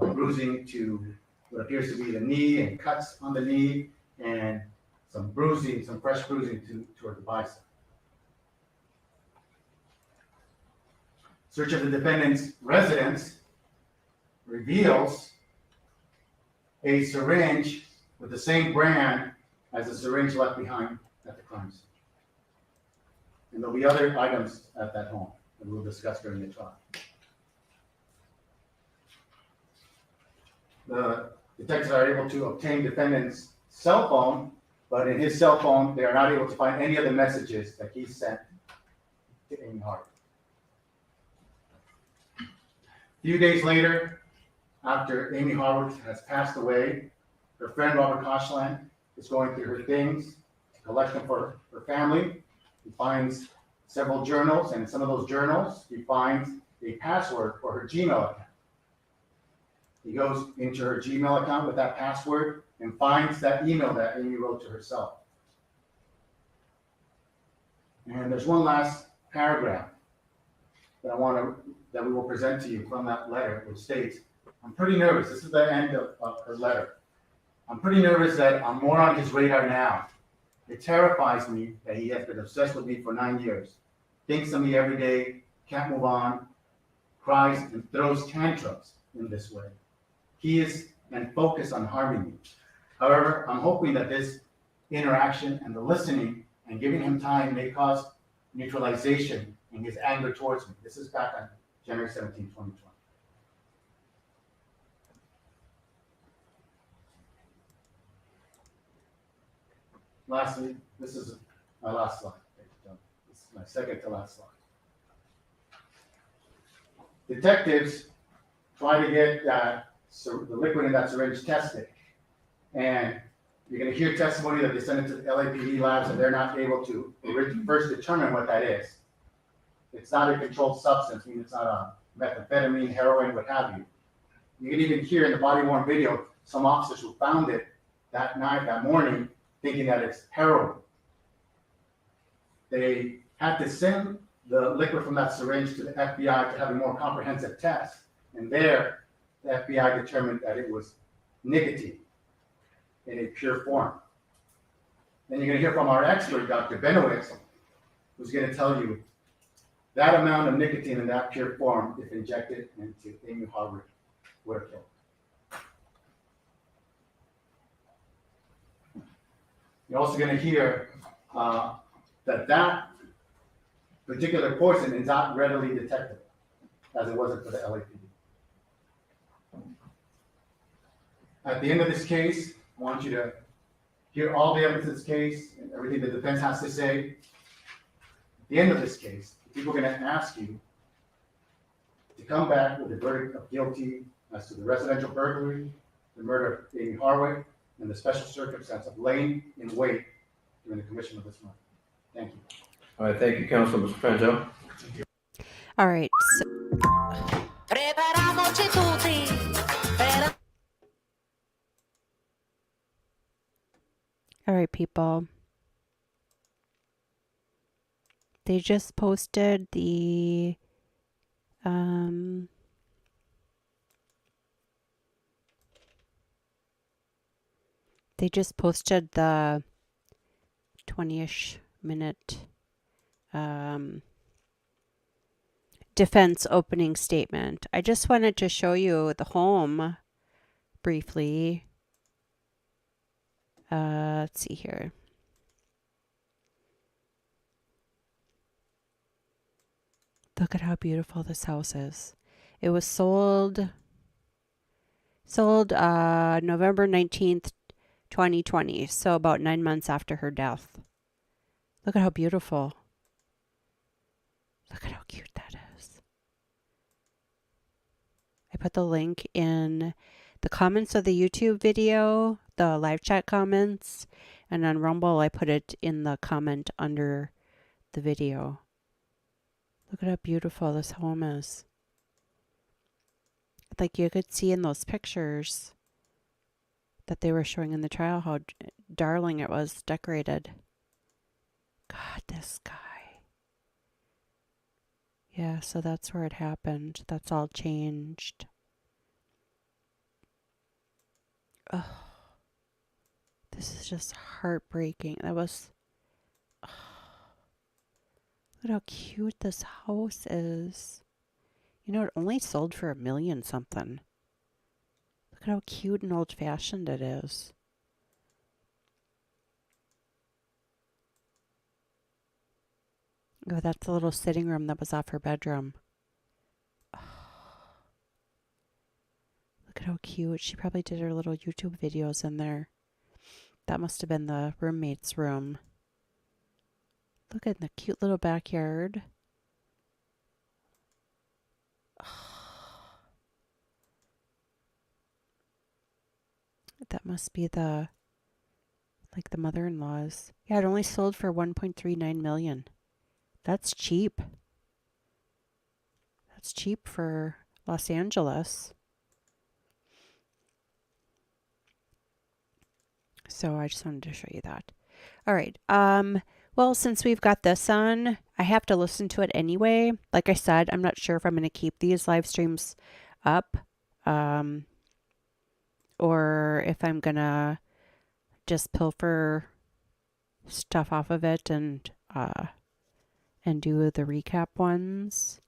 bruising to what appears to be the knee and cuts on the knee, and some bruising, some fresh bruising toward the bicep. Search of the defendant's residence reveals a syringe with the same brand as the syringe left behind at the crime scene. And there'll be other items at that home that we'll discuss during the trial. The detectives are able to obtain defendant's cell phone, but in his cell phone, they are not able to find any of the messages that he sent to Amie Harwick. A few days later, after Amie Harwick has passed away, her friend Robert Koshland is going through her things to collect them for her family. He finds several journals, and in some of those journals, he finds a password for her Gmail account. He goes into her Gmail account with that password and finds that email that Amie wrote to herself. And there's one last paragraph that we will present to you from that letter, which states, "I'm pretty nervous." This is the end of her letter. "I'm pretty nervous that I'm more on his radar now. It terrifies me that he has been obsessed with me for 9 years, thinks of me every day, can't move on, cries and throws tantrums in this way. He is and focused on harming me. However, I'm hoping that this interaction and the listening and giving him time may cause neutralization in his anger towards me." This is back on January 17, 2020. Lastly, this is my last slide. This is my second to last slide. Detectives try to get the liquid in that syringe tested. And you're going to hear testimony that they send it to the LAPD labs and they're not able to first determine what that is. It's not a controlled substance, meaning it's not a methamphetamine, heroin, what have you. You can even hear in the body-worn video some officers who found it that night, that morning, thinking that it's heroin. They had to send the liquid from that syringe to the FBI to have a more comprehensive test. And there, the FBI determined that it was nicotine in a pure form. Then you're going to hear from our expert, Dr. Benowitz, who's going to tell you that amount of nicotine in that pure form, if injected into Amie Harwick, would have killed. You're also going to hear that particular poison is not readily detectable, as it wasn't for the LAPD. At the end of this case, I want you to hear all the evidence of this case and everything the defense has to say. At the end of this case, people are going to ask you to come back with a verdict of guilty as to the residential burglary, the murder of Amie Harwick, and the special circumstance of laying in wait during the commission of this murder. Thank you. All right, thank you, Counsel. Mr. Frangel. All right. All right, people. They just posted the they just posted the 20-ish minute defense opening statement. I just wanted to show you the home briefly. Let's see here. Look at how beautiful this house is. It was sold November 19th, 2020. So about 9 months after her death. Look at how beautiful. Look at how cute that is. I put the link in the comments of the YouTube video, the live chat comments, and on Rumble I put it in the comment under the video. Look at how beautiful this home is. Like you could see in those pictures that they were showing in the trial how darling it was decorated. God, this guy. Yeah, so that's where it happened. That's all changed. Oh, this is just heartbreaking. That was... Oh, look at how cute this house is. You know, it only sold for $1 million something. Look at how cute and old-fashioned it is. Oh, that's the little sitting room that was off her bedroom. Oh, look at how cute. She probably did her little YouTube videos in there. That must have been the roommate's room. Look at the cute little backyard. That must be the mother-in-law's. Yeah, it only sold for $1.39 million. That's cheap. That's cheap for Los Angeles. So I just wanted to show you that. All right. Well, since we've got this on, I have to listen to it anyway. Like I said, I'm not sure if I'm going to keep these live streams up, or if I'm going to just pilfer stuff off of it and do the recap ones.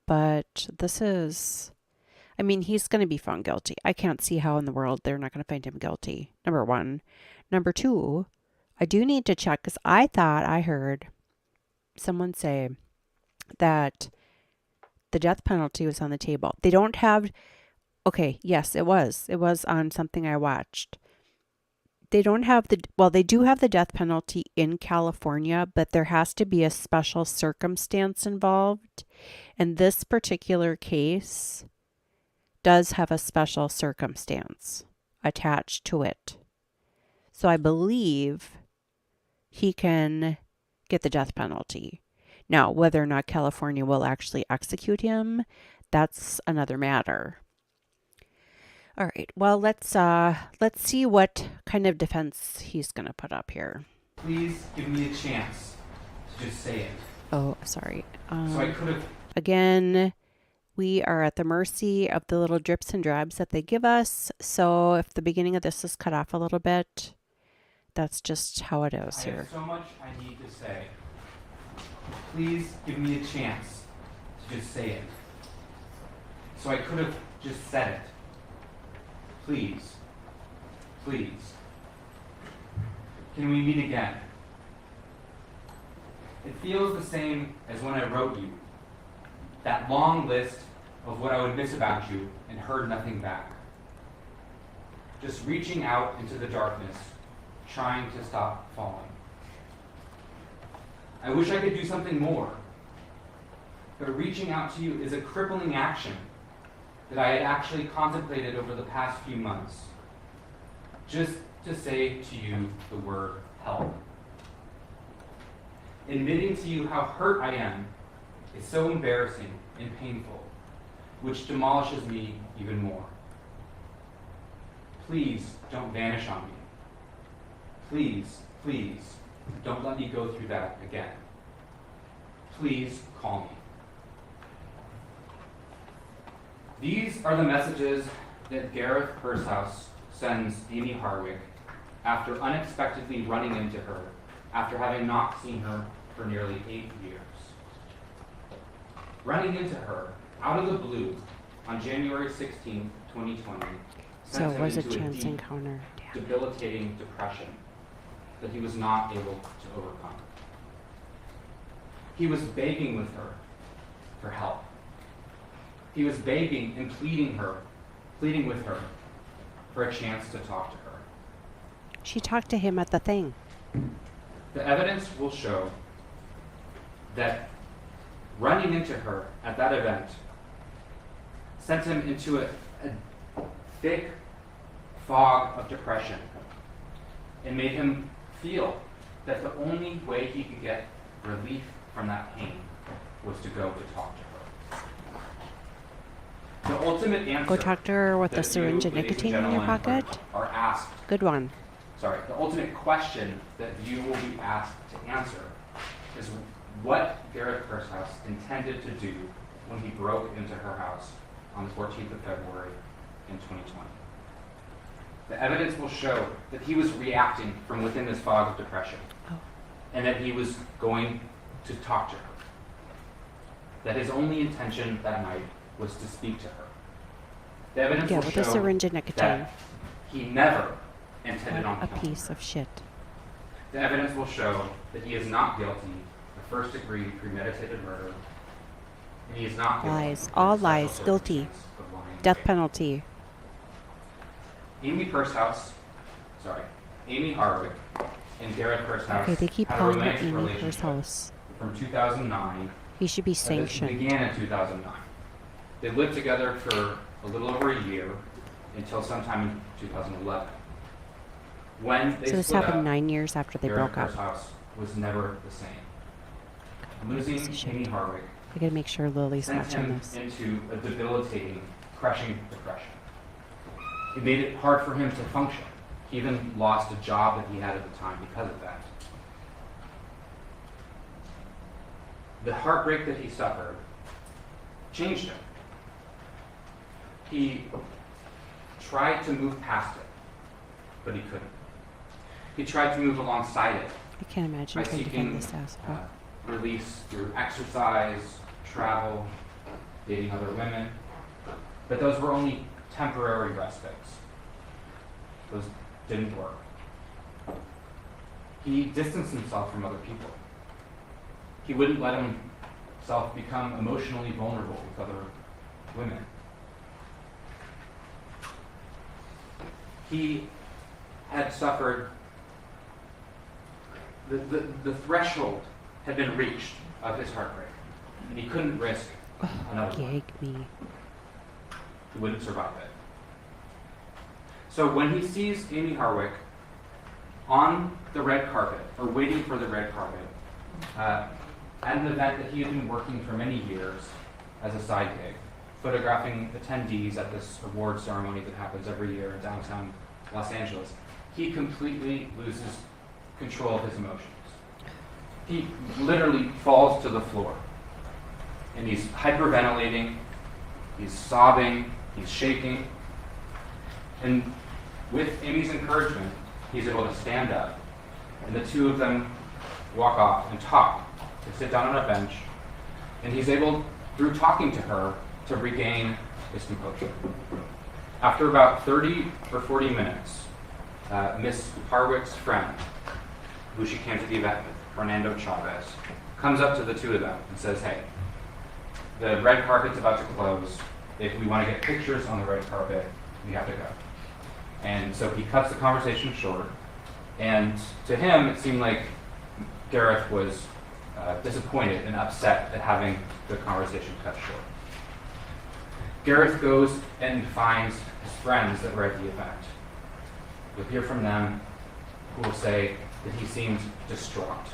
But this is, I mean, he's going to be found guilty. I can't see how in the world they're not going to find him guilty. Number one. Number two, I do need to check because I thought I heard someone say that the death penalty was on the table. They don't have, okay, yes, it was. It was on something I watched. They don't have they do have the death penalty in California, but there has to be a special circumstance involved. And this particular case does have a special circumstance attached to it. So I believe he can get the death penalty. Now, whether or not California will actually execute him, that's another matter. All right, well, let's see what kind of defense he's going to put up here. Please give me a chance to just say it. Oh, sorry. So I could have... Again, we are at the mercy of the little drips and drabs that they give us. So if the beginning of this is cut off a little bit, that's just how it is here. I have so much I need to say. Please give me a chance to just say it. So I could have just said it. Please. Please. Can we meet again? It feels the same as when I wrote you. That long list of what I would miss about you and heard nothing back. Just reaching out into the darkness, trying to stop falling. I wish I could do something more. But reaching out to you is a crippling action that I had actually contemplated over the past few months. Just to say to you the word help. Admitting to you how hurt I am is so embarrassing and painful, which demolishes me even more. Please don't vanish on me. Please, please, don't let me go through that again. Please call me. These are the messages that Gareth Pursehouse sends Amie Harwick after unexpectedly running into her after having not seen her for nearly 8 years. Running into her out of the blue on January 16, 2020, So sent it him was a into chance deep, encounter. Damn. debilitating depression that he was not able to overcome. He was begging with her for help. He was begging and pleading with her for a chance to talk to her. She talked to him at the thing. The evidence will show that running into her at that event sent him into a thick fog of depression and made him feel that the only way he could get relief from that pain was to go to talk to her. The ultimate answer. Go talk to her with a that syringe you, of ladies and nicotine in your gentlemen, pocket. are asked. Good one. Sorry, the ultimate question that you will be asked to answer is what Gareth Pursehouse intended to do when he broke into her house on the 14th of February in 2020. The evidence will show that he was reacting from within this fog of depression, and that he was going to talk to her. That his only intention that night was to speak to her. The evidence Yeah, will with show a syringe of nicotine. that he never intended on What a killing her. piece of shit. The evidence will show that he is not guilty of first-degree premeditated murder, and he is not guilty Lies. of All the lies. special Guilty. circumstance of lying in Death wait. penalty. Amie Harwick and Gareth Pursehouse Okay, they keep had a calling her romantic Amie relationship Pursehouse. from 2009. He should be This sanctioned. began in 2009. They lived together for a little over a year until sometime in 2011. When they So this split happened up, 9 years after they Gareth broke up. Pursehouse was never the same. Losing piece of shit. Amie Harwick I gotta make sure Lily's sent watching him this. into a debilitating, crushing depression. It made it hard for him to function. He even lost a job that he had at the time because of that. The heartbreak that he suffered changed him. He tried to move past it, but he couldn't. He tried to move alongside it I can't imagine by trying to seeking defend this asshole. release through exercise, travel, dating other women. But those were only temporary respites. Those didn't work. He distanced himself from other people. He wouldn't let himself become emotionally vulnerable with other women. He had suffered, the threshold had been reached of his heartbreak, and he couldn't risk another one. Gag me. He wouldn't survive it. So when he sees Amie Harwick on the red carpet, or waiting for the red carpet, at an event that he had been working for many years as a side gig, photographing attendees at this award ceremony that happens every year in downtown Los Angeles, he completely loses control of his emotions. He literally falls to the floor, and he's hyperventilating, he's sobbing, he's shaking, and with Amy's encouragement, he's able to stand up, and the two of them walk off and talk. They sit down on a bench, and he's able, through talking to her, to regain his composure. After about 30 or 40 minutes, Miss Harwick's friend, who she came to the event with, Fernando Chavez, comes up to the two of them and says, "Hey, the red carpet's about to close. If we want to get pictures on the red carpet, we have to go." And so he cuts the conversation short, and to him, it seemed like Gareth was disappointed and upset at having the conversation cut short. Gareth goes and finds his friends that were at the event. You'll hear from them who will say that he seemed distraught,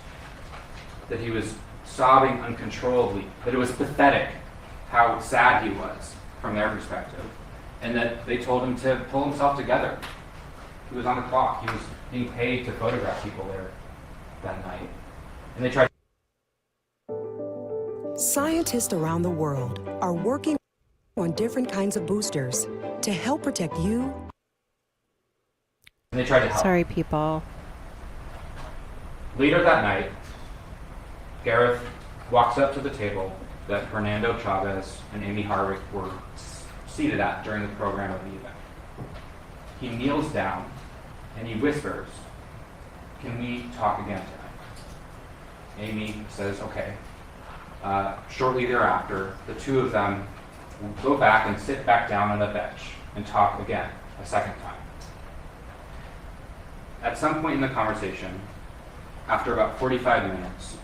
that he was sobbing uncontrollably, that it was pathetic how sad he was from their perspective, and that they told him to pull himself together. He was on the clock. He was being paid to photograph people there that night. And they tried. Scientists around the world are working on different kinds of boosters to help protect you. And they tried to help. Sorry, people. Later that night, Gareth walks up to the table that Fernando Chavez and Amie Harwick were seated at during the program of the event. he kneels down and he whispers, "Can we talk again tonight?" Amie says, "Okay." Shortly thereafter, the two of them will go back and sit back down on the bench and talk again, a second time. At some point in the conversation, after about 45 minutes,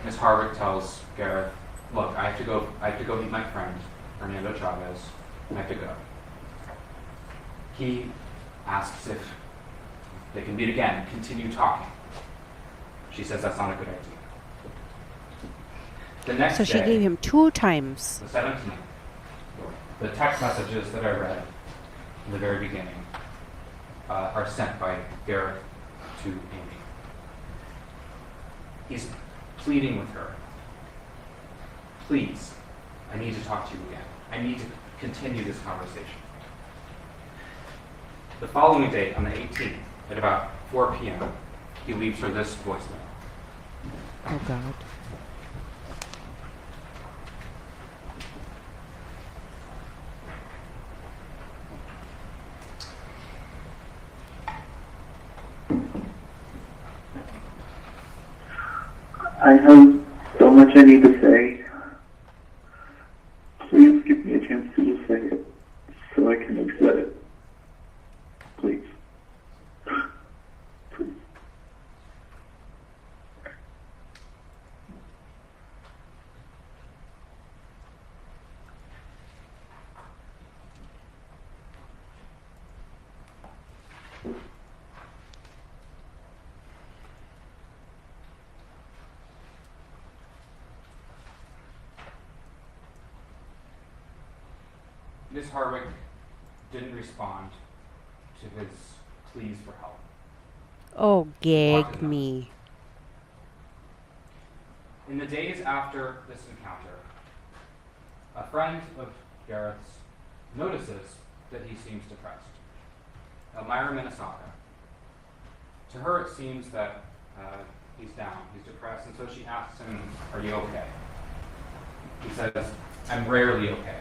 Ms. Harwick tells Gareth, "Look, I have to go meet my friend, Fernando Chavez. I have to go." He asks if they can meet again and continue talking. She says that's not a good idea. The next So she day, gave him 2 times. the 17th, the text messages that I read in the very beginning are sent by Gareth to Amie. He's pleading with her. "Please, I need to talk to you again. I need to continue this conversation." The following day, on the 18th, at about 4 p.m., he leaves her this voicemail. Oh, God. I have so much I need to say. Please give me a chance to just say it so I can accept it. Please. Please. Ms. Harwick didn't respond to his pleas for help. Oh, gag me. In the days after this encounter, a friend of Gareth's notices that he seems depressed. Elmira Minnesota. To her, it seems that he's down, he's depressed, and so she asks him, "Are you okay?" He says, "I'm rarely okay."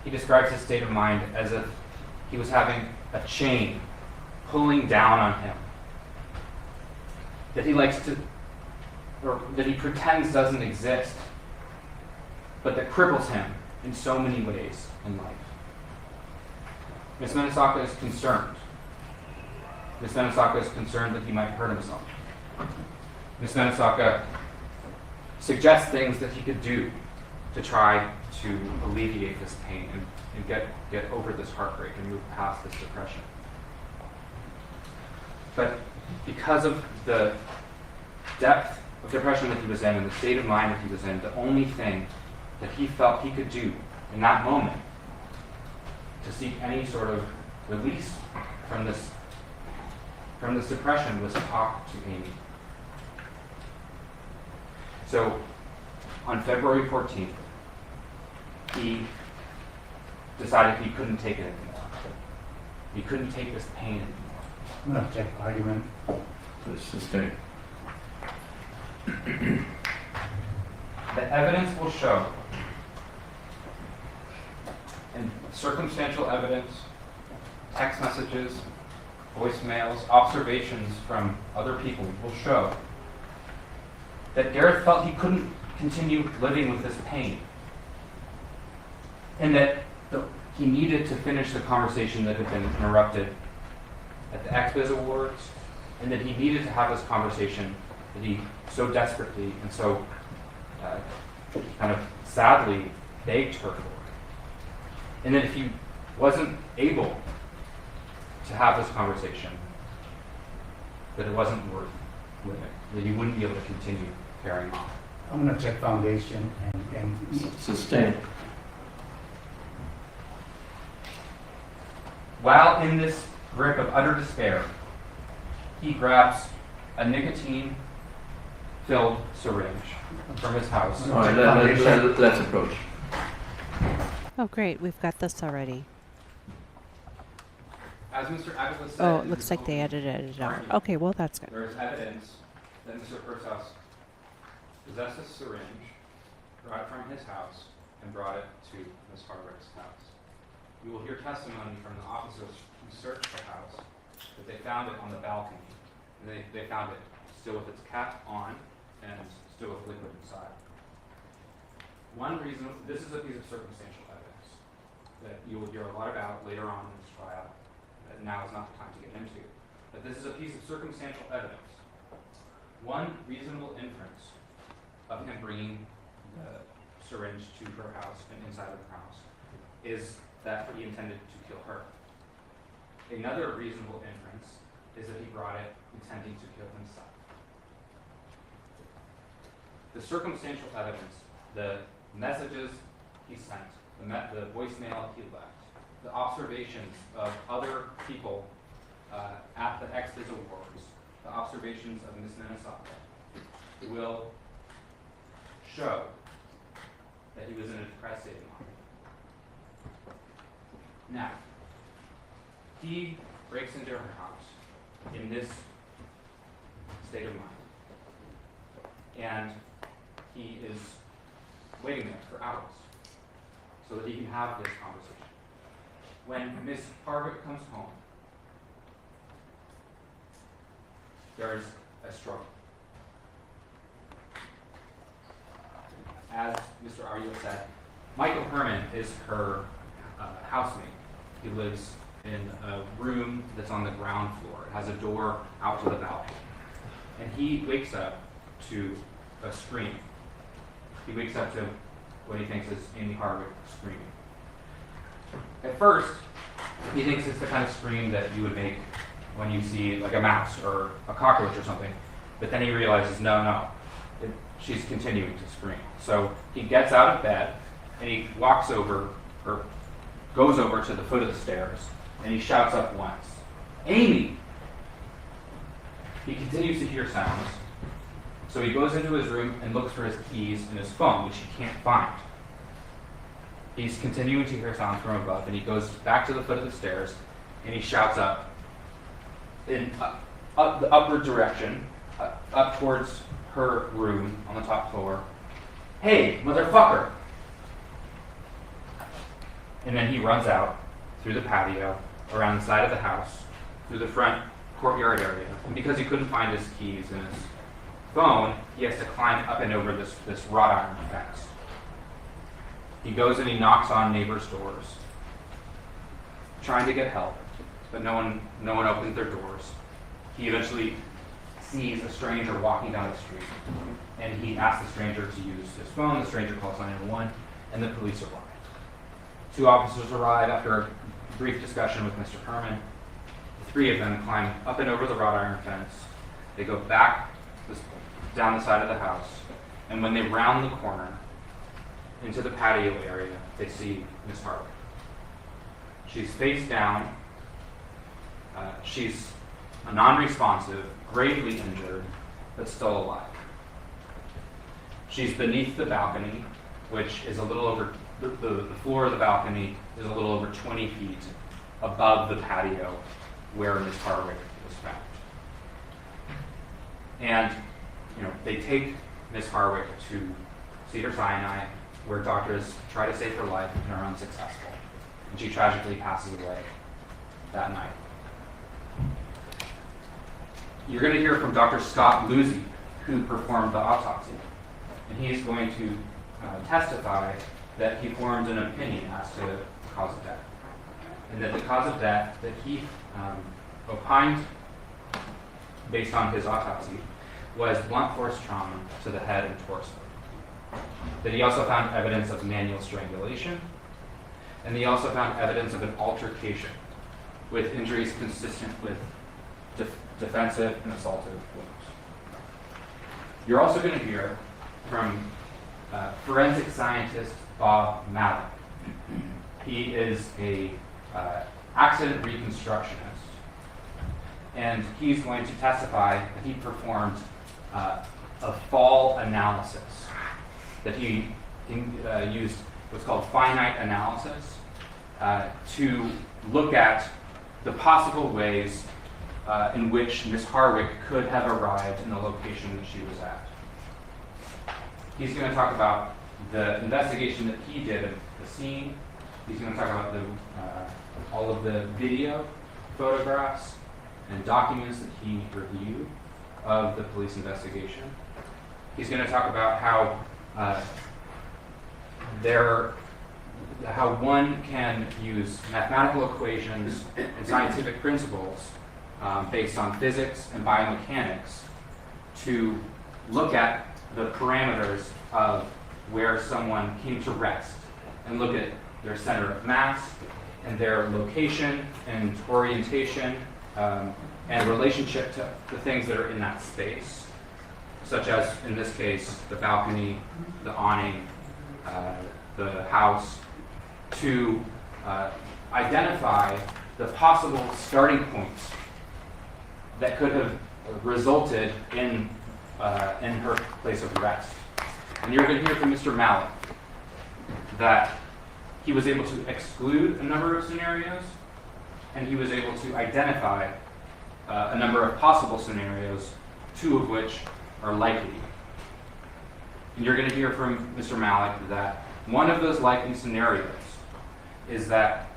He describes his state of mind as if he was having a chain pulling down on him that he likes to, or that he pretends doesn't exist, but that cripples him in so many ways in life. Ms. Minnesota is concerned. Ms. Minnesota is concerned that he might hurt himself. Ms. Minnesota suggests things that he could do to try to alleviate this pain and get over this heartbreak and move past this depression. But because of the depth of depression that he was in and the state of mind that he was in, the only thing that he felt he could do in that moment to seek any sort of release from this depression was to talk to Amie. So on February 14th, he decided he couldn't take it anymore. He couldn't take this pain anymore. I'm going to object argument. Please sustain. The evidence will show, and circumstantial evidence, text messages, voicemails, observations from other people will show that Gareth felt he couldn't continue living with this pain, and that he needed to finish the conversation that had been interrupted at the XBiz Awards, and that he needed to have this conversation that he so desperately and so kind of sadly begged her for. And that if he wasn't able to have this conversation, that it wasn't worth living, that he wouldn't be able to continue carrying on. I'm going to check foundation and Sustain. While in this grip of utter despair, he grabs a nicotine-filled syringe from his house. All right, let's approach. Oh, great. We've got this already. As Mr. Avila said, Oh, it looks like they edited it out. Okay, well, that's good. There is evidence that Mr. Pursehouse possessed a syringe, brought it from his house, and brought it to Ms. Harwick's house. You will hear testimony from the officers who searched the house that they found it on the balcony. And they found it still with its cap on and still with liquid inside. One reason, this is a piece of circumstantial evidence that you will hear a lot about later on in this trial, that now is not the time to get into. But this is a piece of circumstantial evidence. One reasonable inference of him bringing the syringe to her house and inside of her house is that he intended to kill her. Another reasonable inference is that he brought it intending to kill himself. The circumstantial evidence, the messages he sent, the voicemail he left, the observations of other people at the XBiz Awards, the observations of Ms. Minnesota will show that he was in a depressed state of mind. Now, he breaks into her house in this state of mind, and he is waiting there for hours so that he can have this conversation. When Ms. Harwick comes home, there's a struggle. As Mr. Avila said, Michael Herman is her housemate. He lives in a room that's on the ground floor. It has a door out to the balcony. And he wakes up to a scream. He wakes up to what he thinks is Amie Harwick screaming. At first, he thinks it's the kind of scream that you would make when you see like a mouse or a cockroach or something. But then he realizes, no, she's continuing to scream. So he gets out of bed and he walks over, or goes over to the foot of the stairs, and he shouts up once, "Amie!" He continues to hear sounds, so he goes into his room and looks for his keys and his phone, which he can't find. He's continuing to hear sounds from above, and he goes back to the foot of the stairs, and he shouts up in up the upward direction, up towards her room on the top floor, "Hey, motherfucker!" And then he runs out through the patio, around the side of the house, through the front courtyard area. And because he couldn't find his keys and his phone, he has to climb up and over this wrought iron fence. He goes and he knocks on neighbors' doors, trying to get help, but no one opens their doors. He eventually sees a stranger walking down the street, and he asks the stranger to use his phone. The stranger calls 911, and the police arrive. 2 officers arrive after a brief discussion with Mr. Herman. The 3 of them climb up and over the wrought iron fence. They go back down the side of the house, and when they round the corner into the patio area, they see Ms. Harwick. She's face down. She's non-responsive, gravely injured, but still alive. She's beneath the balcony, which is a little over, the floor of the balcony is a little over 20 feet above the patio where Ms. Harwick was found. And, they take Ms. Harwick to Cedars-Sinai, where doctors try to save her life and are unsuccessful. And she tragically passes away that night. You're going to hear from Dr. Scott Luzzi, who performed the autopsy. And he's going to testify that he formed an opinion as to the cause of death. And that the cause of death that he opined, based on his autopsy, was blunt force trauma to the head and torso. That he also found evidence of manual strangulation, and he also found evidence of an altercation with injuries consistent with defensive and assaultive wounds. You're also going to hear from forensic scientist Bob Mallett. He is a accident reconstructionist, and he's going to testify that he performed a fall analysis, that he used what's called finite analysis to look at the possible ways in which Ms. Harwick could have arrived in the location that she was at. He's going to talk about the investigation that he did of the scene, He's going to talk about all of the video, photographs, and documents that he reviewed of the police investigation. He's going to talk about how how one can use mathematical equations and scientific principles based on physics and biomechanics to look at the parameters of where someone came to rest and look at their center of mass and their location and orientation and relationship to the things that are in that space, such as, in this case, the balcony, the awning, the house, to identify the possible starting points that could have resulted in her place of rest. And you're going to hear from Mr. Malik that he was able to exclude a number of scenarios, and he was able to identify a number of possible scenarios, two of which are likely. And you're going to hear from Mr. Malik that one of those likely scenarios is that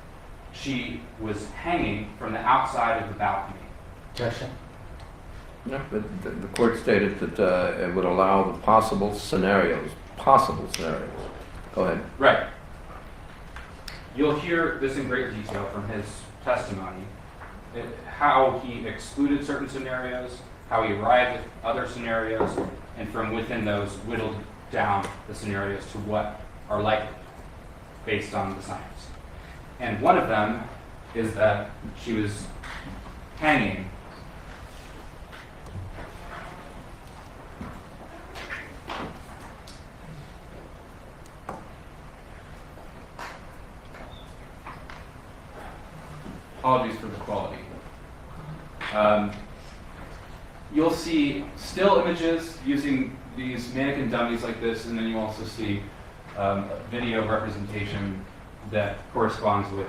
she was hanging from the outside of the balcony. Objection. No, but the court stated that it would allow the possible scenarios. Go ahead. Right. You'll hear this in great detail from his testimony, how he excluded certain scenarios, how he arrived at other scenarios, and from within those whittled down the scenarios to what are likely based on the science. And one of them is that she was hanging apologies for the quality. You'll see still images using these mannequin dummies like this, and then you also see a video representation that corresponds with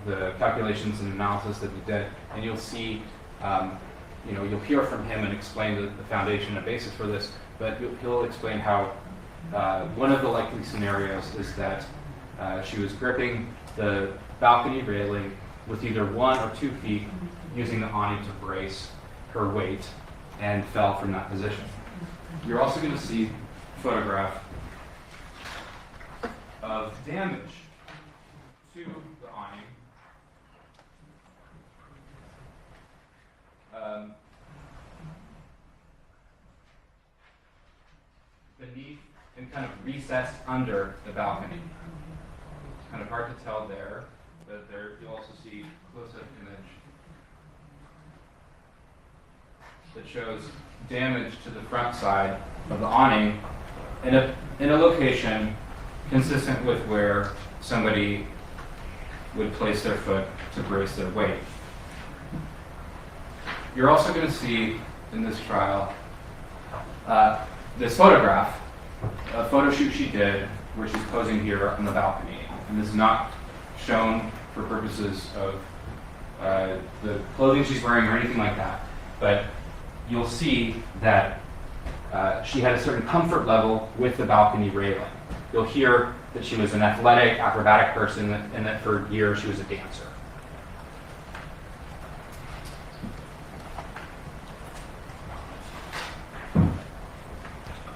the calculations and analysis that we did. And you'll see, you'll hear from him and explain the foundation and basis for this, but he'll explain how one of the likely scenarios is that she was gripping the balcony railing with either 1 or 2 feet, using the awning to brace her weight, and fell from that position. You're also going to see a photograph of damage to the awning. Beneath and kind of recessed under the balcony. It's kind of hard to tell there, but there you'll also see a close-up image that shows damage to the front side of the awning in a location consistent with where somebody would place their foot to brace their weight. You're also going to see in this trial this photograph, a photo shoot she did where she's posing here on the balcony. And this is not shown for purposes of the clothing she's wearing or anything like that, but you'll see that she had a certain comfort level with the balcony railing. You'll hear that she was an athletic, acrobatic person, and that for years she was a dancer.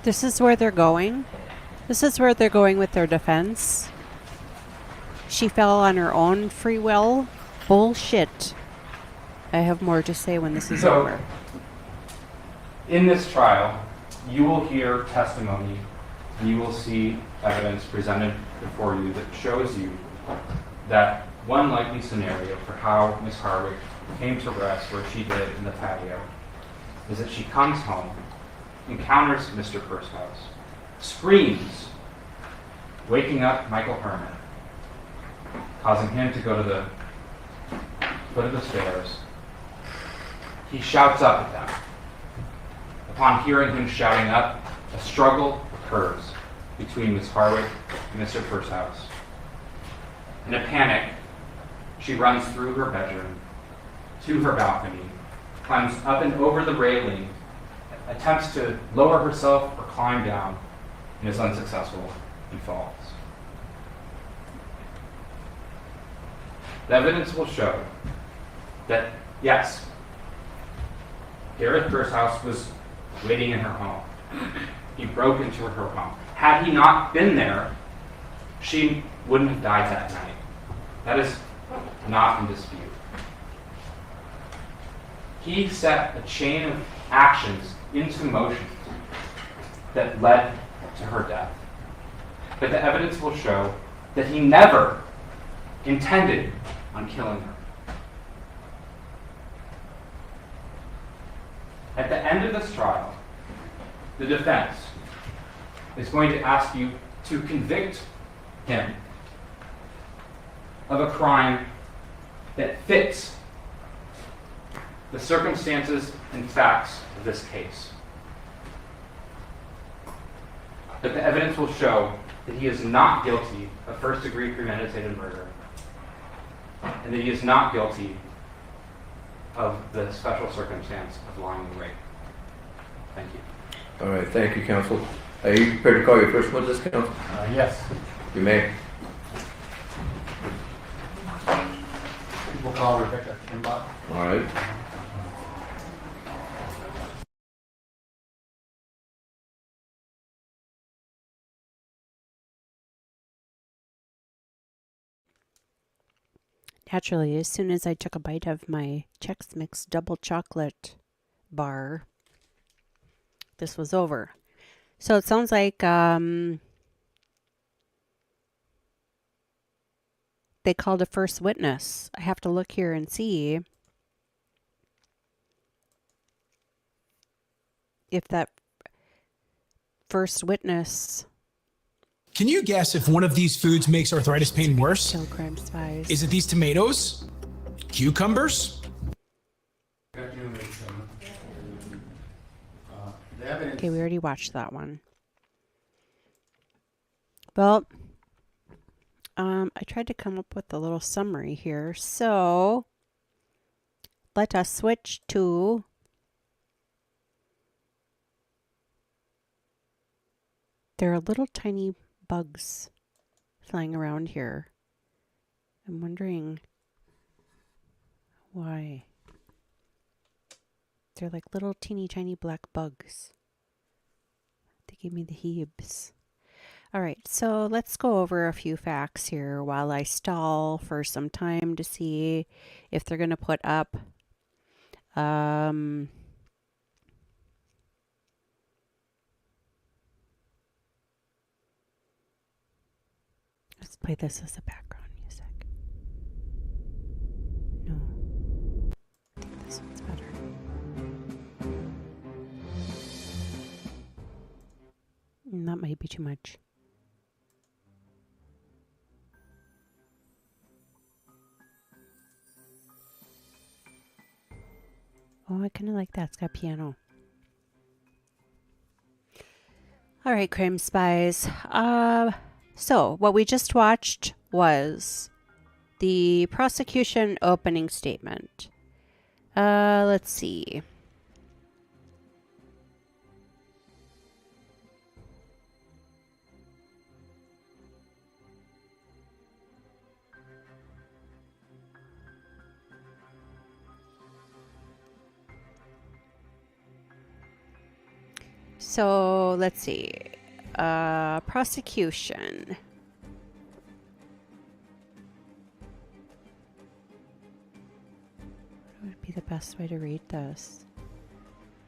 This is where they're going. This is where they're going with their defense. She fell on her own free will. Bullshit. I have more to say when this is over. In this trial, you will hear testimony and you will see evidence presented before you that shows you that one likely scenario for how Ms. Harwick came to rest where she did in the patio is that she comes home, encounters Mr. Pursehouse, screams, waking up Michael Herman, causing him to go to the foot of the stairs. He shouts up at them. Upon hearing him shouting up, a struggle occurs between Ms. Harwick and Mr. Pursehouse. In a panic, she runs through her bedroom to her balcony, climbs up and over the railing, attempts to lower herself or climb down, and is unsuccessful and falls. the evidence will show that, yes, Gareth Pursehouse was waiting in her home. He broke into her home. Had he not been there, she wouldn't have died that night. That is not in dispute. He set a chain of actions into motion that led to her death. But the evidence will show that he never intended on killing her. At the end of this trial, the defense is going to ask you to convict him of a crime that fits the circumstances and facts of this case. But the evidence will show that he is not guilty of first-degree premeditated murder, and that he is not guilty of the special circumstance of lying in wait. Thank you. All right, thank you, counsel. Are you prepared to call your first witness, counsel? Yes. You may. We'll call Rebecca Kimball. All right. Naturally, as soon as I took a bite of my Chex Mix double chocolate bar, this was over. So it sounds like they called a first witness. I have to look here and see if that first witness... Can you guess if one of these foods makes arthritis pain worse? Kill crime spies. Is it these tomatoes? Cucumbers? Okay, we already watched that one. Well, I tried to come up with a little summary here. So let us switch to there are little tiny bugs flying around here. I'm wondering why. They're like little teeny tiny black bugs. They give me the heebs. All right, so let's go over a few facts here while I stall for some time to see if they're going to put up let's play this as a background music. No. I think this one's better. That might be too much. Oh, I kind of like that. It's got piano. All right, crime spies. So what we just watched was the prosecution opening statement. Let's see. So let's see. Prosecution. What would be the best way to read this?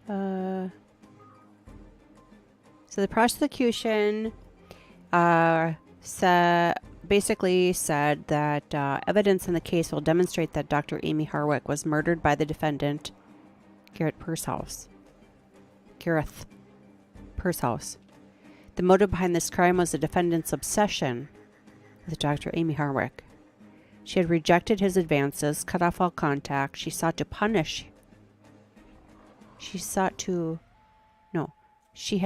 So the prosecution basically said that evidence in the case will demonstrate that Dr. Amie Harwick was murdered by the defendant, Gareth Pursehouse. The motive behind this crime was the defendant's obsession with Dr. Amie Harwick. She had rejected his advances, cut off all contact. She had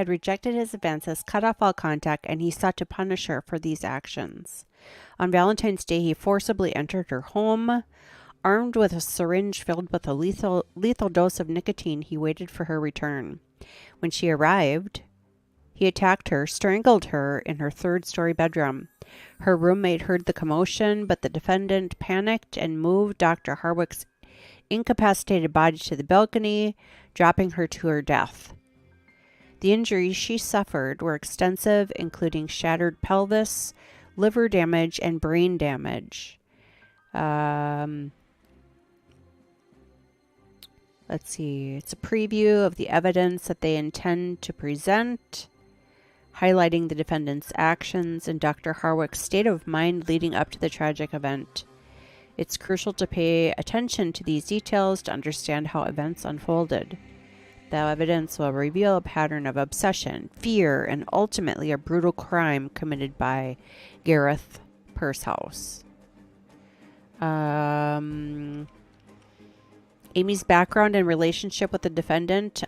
rejected his advances, cut off all contact, and he sought to punish her for these actions. On Valentine's Day, he forcibly entered her home. Armed with a syringe filled with a lethal dose of nicotine, he waited for her return. When she arrived, He attacked her, strangled her in her third-story bedroom. Her roommate heard the commotion, but the defendant panicked and moved Dr. Harwick's incapacitated body to the balcony, dropping her to her death. The injuries she suffered were extensive, including shattered pelvis, liver damage, and brain damage. Let's see. It's a preview of the evidence that they intend to present, highlighting the defendant's actions and Dr. Harwick's state of mind leading up to the tragic event. It's crucial to pay attention to these details to understand how events unfolded. The evidence will reveal a pattern of obsession, fear, and ultimately a brutal crime committed by Gareth Pursehouse. Amie's background and relationship with the defendant,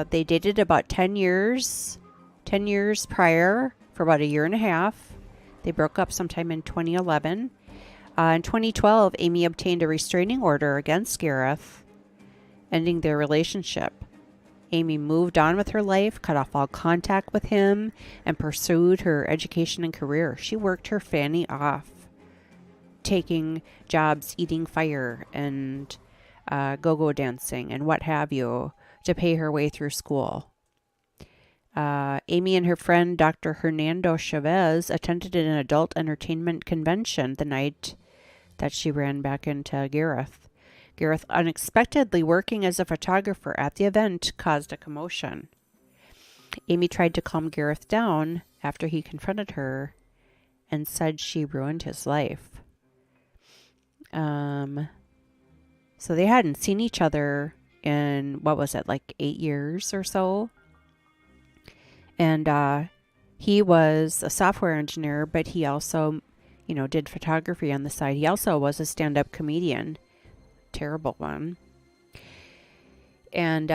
they dated about 10 years prior, for about a year and a half. They broke up sometime in 2011. In 2012, Amie obtained a restraining order against Gareth, ending their relationship. Amie moved on with her life, cut off all contact with him, and pursued her education and career. She worked her fanny off, taking jobs, eating fire, and go-go dancing, and what have you, to pay her way through school. Amie and her friend, Dr. Hernando Chavez, attended an adult entertainment convention the night that she ran back into Gareth. Gareth, unexpectedly working as a photographer at the event, caused a commotion. Amie tried to calm Gareth down after he confronted her and said she ruined his life. So they hadn't seen each other in, 8 years or so? And he was a software engineer, but he also, did photography on the side. He also was a stand-up comedian. Terrible one. And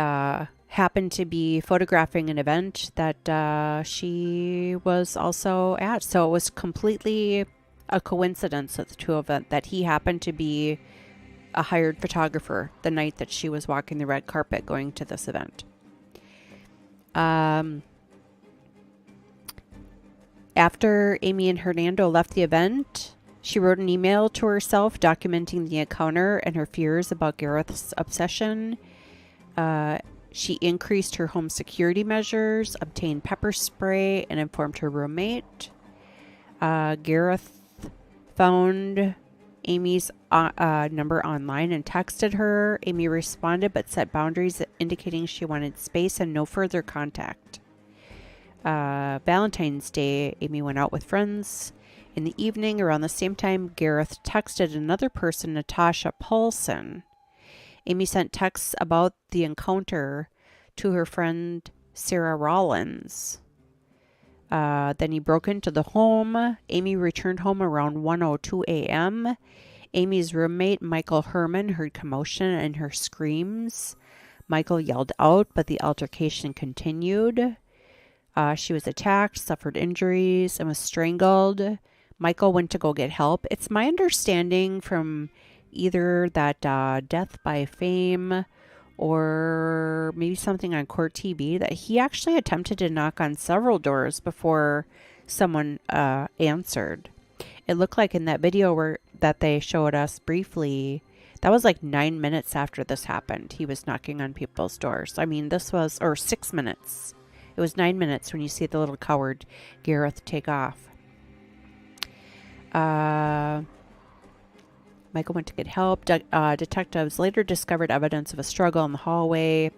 happened to be photographing an event that she was also at. So it was completely a coincidence that the two of them, that he happened to be a hired photographer the night that she was walking the red carpet going to this event. After Amie and Hernando left the event, she wrote an email to herself documenting the encounter and her fears about Gareth's obsession. She increased her home security measures, obtained pepper spray, and informed her roommate. Gareth found Amie's number online and texted her. Amie responded but set boundaries indicating she wanted space and no further contact. Valentine's Day, Amie went out with friends. In the evening, around the same time, Gareth texted another person, Natasha Paulson. Amie sent texts about the encounter to her friend, Sarah Rollins. Then he broke into the home. Amie returned home around 1:02 a.m. Amie's roommate, Michael Herman, heard commotion and her screams. Michael yelled out, but the altercation continued. She was attacked, suffered injuries, and was strangled. Michael went to go get help. It's my understanding from either that Death by Fame or maybe something on Court TV that he actually attempted to knock on several doors before someone answered. It looked like in that video that they showed us briefly, that was like 9 minutes after this happened. He was knocking on people's doors. I mean, 6 minutes. It was 9 minutes when you see the little coward Gareth take off. Michael went to get help. Detectives later discovered evidence of a struggle in the hallway.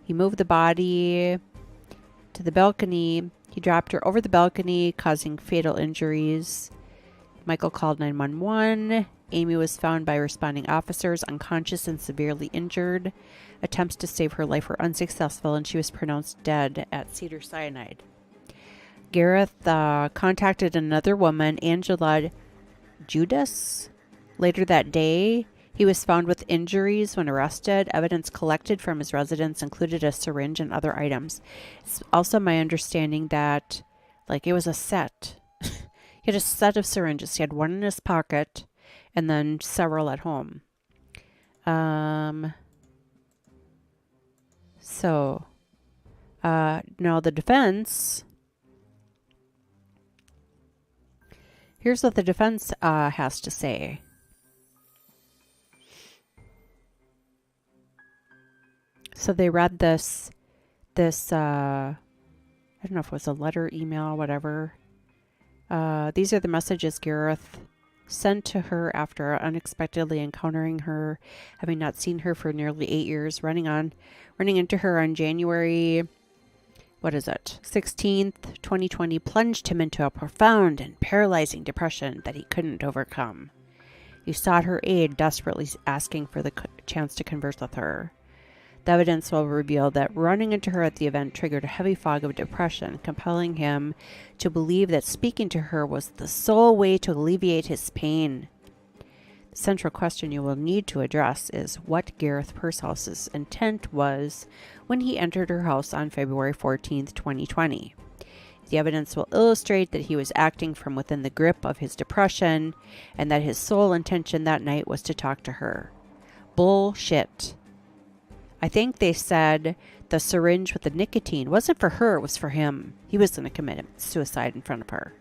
He moved the body to the balcony. He dropped her over the balcony, causing fatal injuries. Michael called 911. Amie was found by responding officers unconscious and severely injured. Attempts to save her life were unsuccessful, and she was pronounced dead at Cedars-Sinai. Gareth contacted another woman, Angela Judas. Later that day, he was found with injuries when arrested. Evidence collected from his residence included a syringe and other items. It's also my understanding that, it was a set. He had a set of syringes. He had one in his pocket and then several at home. So, Now the defense, here's what the defense has to say. So they read this, I don't know if it was a letter, email, whatever. These are the messages Gareth sent to her after unexpectedly encountering her, having not seen her for nearly 8 years, running into her on January, 16th, 2020, plunged him into a profound and paralyzing depression that he couldn't overcome. He sought her aid, desperately asking for the chance to converse with her. The evidence will reveal that running into her at the event triggered a heavy fog of depression, compelling him to believe that speaking to her was the sole way to alleviate his pain. The central question you will need to address is what Gareth Purshouse's intent was when he entered her house on February 14th, 2020. The evidence will illustrate that he was acting from within the grip of his depression and that his sole intention that night was to talk to her. Bullshit. I think they said the syringe with the nicotine wasn't for her, it was for him. He was going to commit suicide in front of her.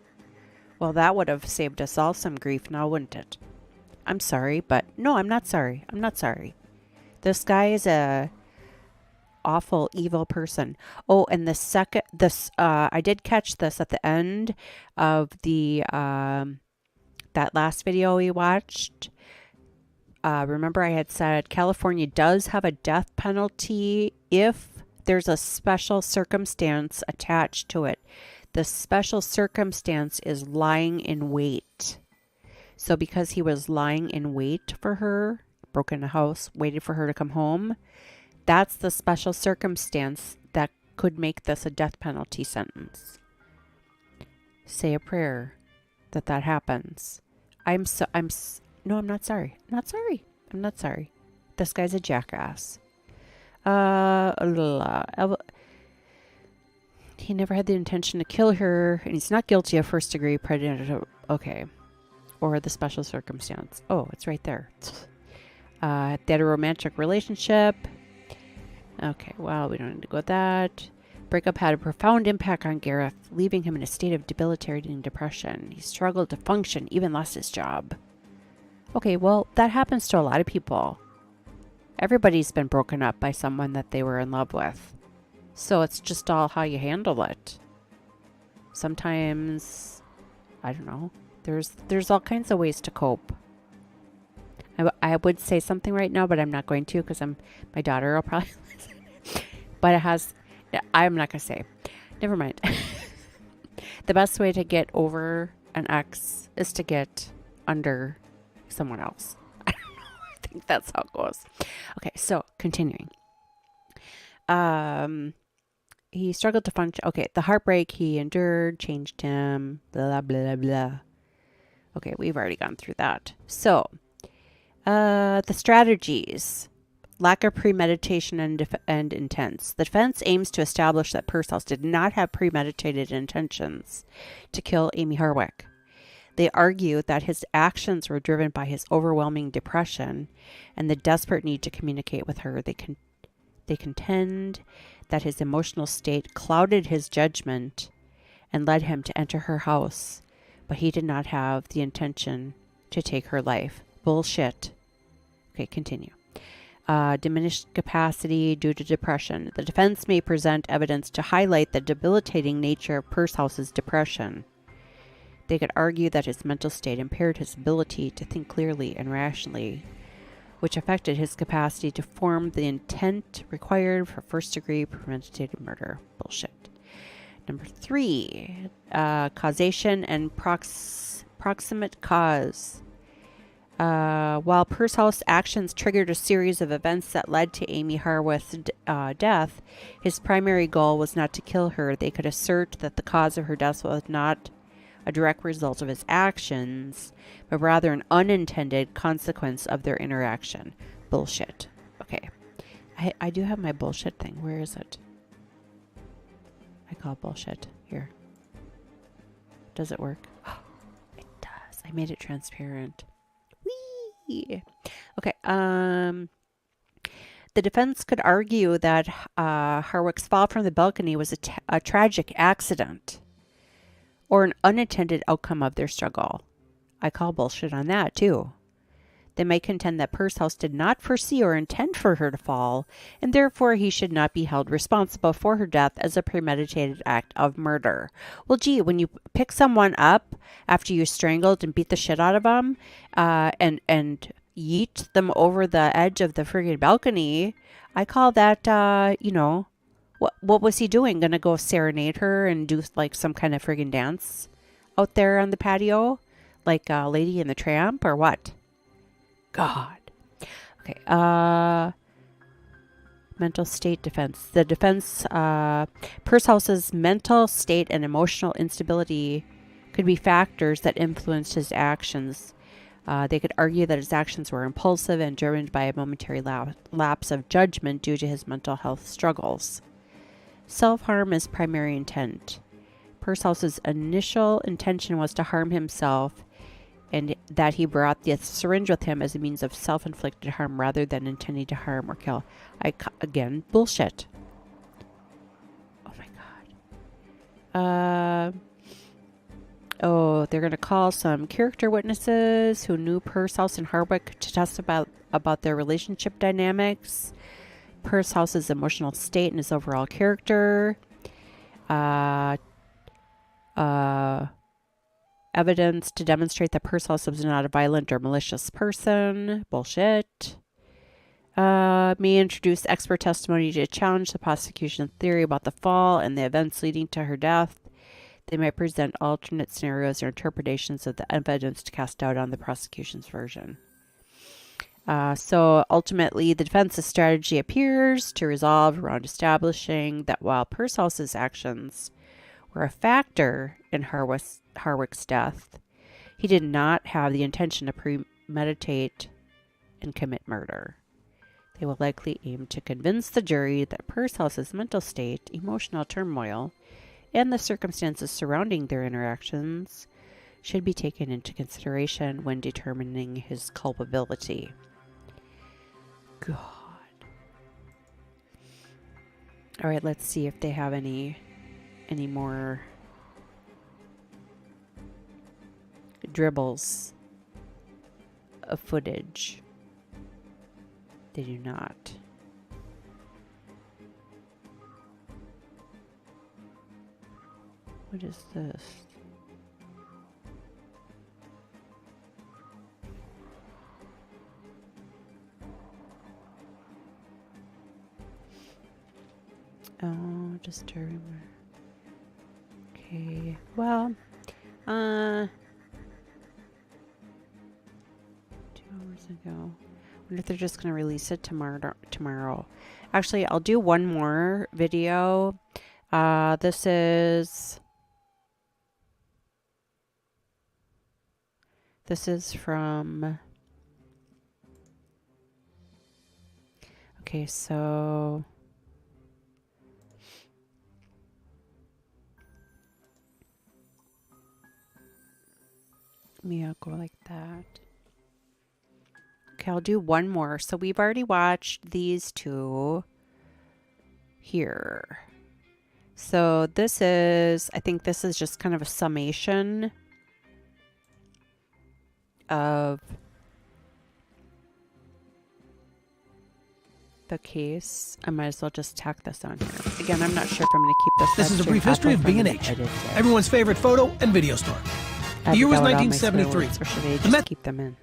Well, that would have saved us all some grief now, wouldn't it? I'm sorry, but no, I'm not sorry. I'm not sorry. This guy is a awful, evil person. Oh, and I did catch this at the end of the, that last video we watched. Remember I had said California does have a death penalty if there's a special circumstance attached to it. The special circumstance is lying in wait. So because he was lying in wait for her, broke in the house, waited for her to come home, that's the special circumstance that could make this a death penalty sentence. Say a prayer that happens. No, I'm not sorry. I'm not sorry. I'm not sorry. This guy's a jackass. He never had the intention to kill her, and he's not guilty of first-degree premeditated. Okay. Or the special circumstance. Oh, it's right there. They had a romantic relationship. Okay, well, we don't need to go with that. Breakup had a profound impact on Gareth, leaving him in a state of debilitating depression. He struggled to function, even lost his job. Okay, well, that happens to a lot of people. Everybody's been broken up by someone that they were in love with. So it's just all how you handle it. Sometimes, I don't know, there's all kinds of ways to cope. I would say something right now, but I'm not going to because my daughter will probably listen. But I'm not going to say. Never mind. The best way to get over an ex is to get under someone else. I don't know. I think that's how it goes. Okay, so continuing. He struggled to function. Okay, the heartbreak he endured changed him. Blah, blah, blah. Okay, we've already gone through that. So, the strategies. Lack of premeditation and intents. The defense aims to establish that Pursehouse did not have premeditated intentions to kill Amie Harwick. They argue that his actions were driven by his overwhelming depression and the desperate need to communicate with her. They contend that his emotional state clouded his judgment and led him to enter her house, but he did not have the intention to take her life. Bullshit. Okay, continue. Diminished capacity due to depression. The defense may present evidence to highlight the debilitating nature of Purshouse's depression. They could argue that his mental state impaired his ability to think clearly and rationally, which affected his capacity to form the intent required for first-degree premeditated murder. Bullshit. Number 3, causation and proximate cause. While Pursehouse actions triggered a series of events that led to Amie Harwick's death, his primary goal was not to kill her. They could assert that the cause of her death was not a direct result of his actions, but rather an unintended consequence of their interaction. Bullshit. Okay. I do have my bullshit thing. Where is it? I call it bullshit. Here. Does it work? Oh, it does. I made it transparent. Whee! Okay. The the defense could argue that Harwick's fall from the balcony was a tragic accident or an unintended outcome of their struggle. I call bullshit on that, too. They may contend that Pursehouse did not foresee or intend for her to fall, and therefore he should not be held responsible for her death as a premeditated act of murder. Well, gee, when you pick someone up after you strangled and beat the shit out of them, and yeet them over the edge of the friggin' balcony, I call that, what was he doing? Gonna go serenade her and do like some kind of friggin' dance out there on the patio? Like Lady and the Tramp or what? God. Okay. Mental state defense. The defense, Purshouse's mental state and emotional instability could be factors that influenced his actions. They could argue that his actions were impulsive and driven by a momentary lapse of judgment due to his mental health struggles. Self-harm is primary intent. Purshouse's initial intention was to harm himself, and that he brought the syringe with him as a means of self-inflicted harm rather than intending to harm or kill. Again, bullshit. Oh my God. They're going to call some character witnesses who knew Pursehouse and Harwick to testify about their relationship dynamics, Purshouse's emotional state and his overall character, evidence to demonstrate that Pursehouse was not a violent or malicious person. Bullshit. May introduce expert testimony to challenge the prosecution's theory about the fall and the events leading to her death. They might present alternate scenarios or interpretations of the evidence to cast doubt on the prosecution's version. So ultimately, the defense's strategy appears to resolve around establishing that while Purshouse's actions were a factor in Harwick's death, he did not have the intention to premeditate and commit murder. They will likely aim to convince the jury that Purshouse's mental state, emotional turmoil, and the circumstances surrounding their interactions should be taken into consideration when determining his culpability. God. All right, let's see if they have any more dribbles of footage. They do not. What is this? Oh, just to remember. Okay, well, 2 hours ago. I wonder if they're just going to release it tomorrow. Actually, I'll do one more video. This is from... Okay, so... Maybe I'll go like that. Okay, I'll do one more. So we've already watched these two here. So this is, I think this is just kind of a summation of the case. I might as well just tack this on here. Again, I'm not sure if I'm going to keep this. This is a brief history of B&H, everyone's favorite photo and video store. The year was 1973. Or should I just keep them in?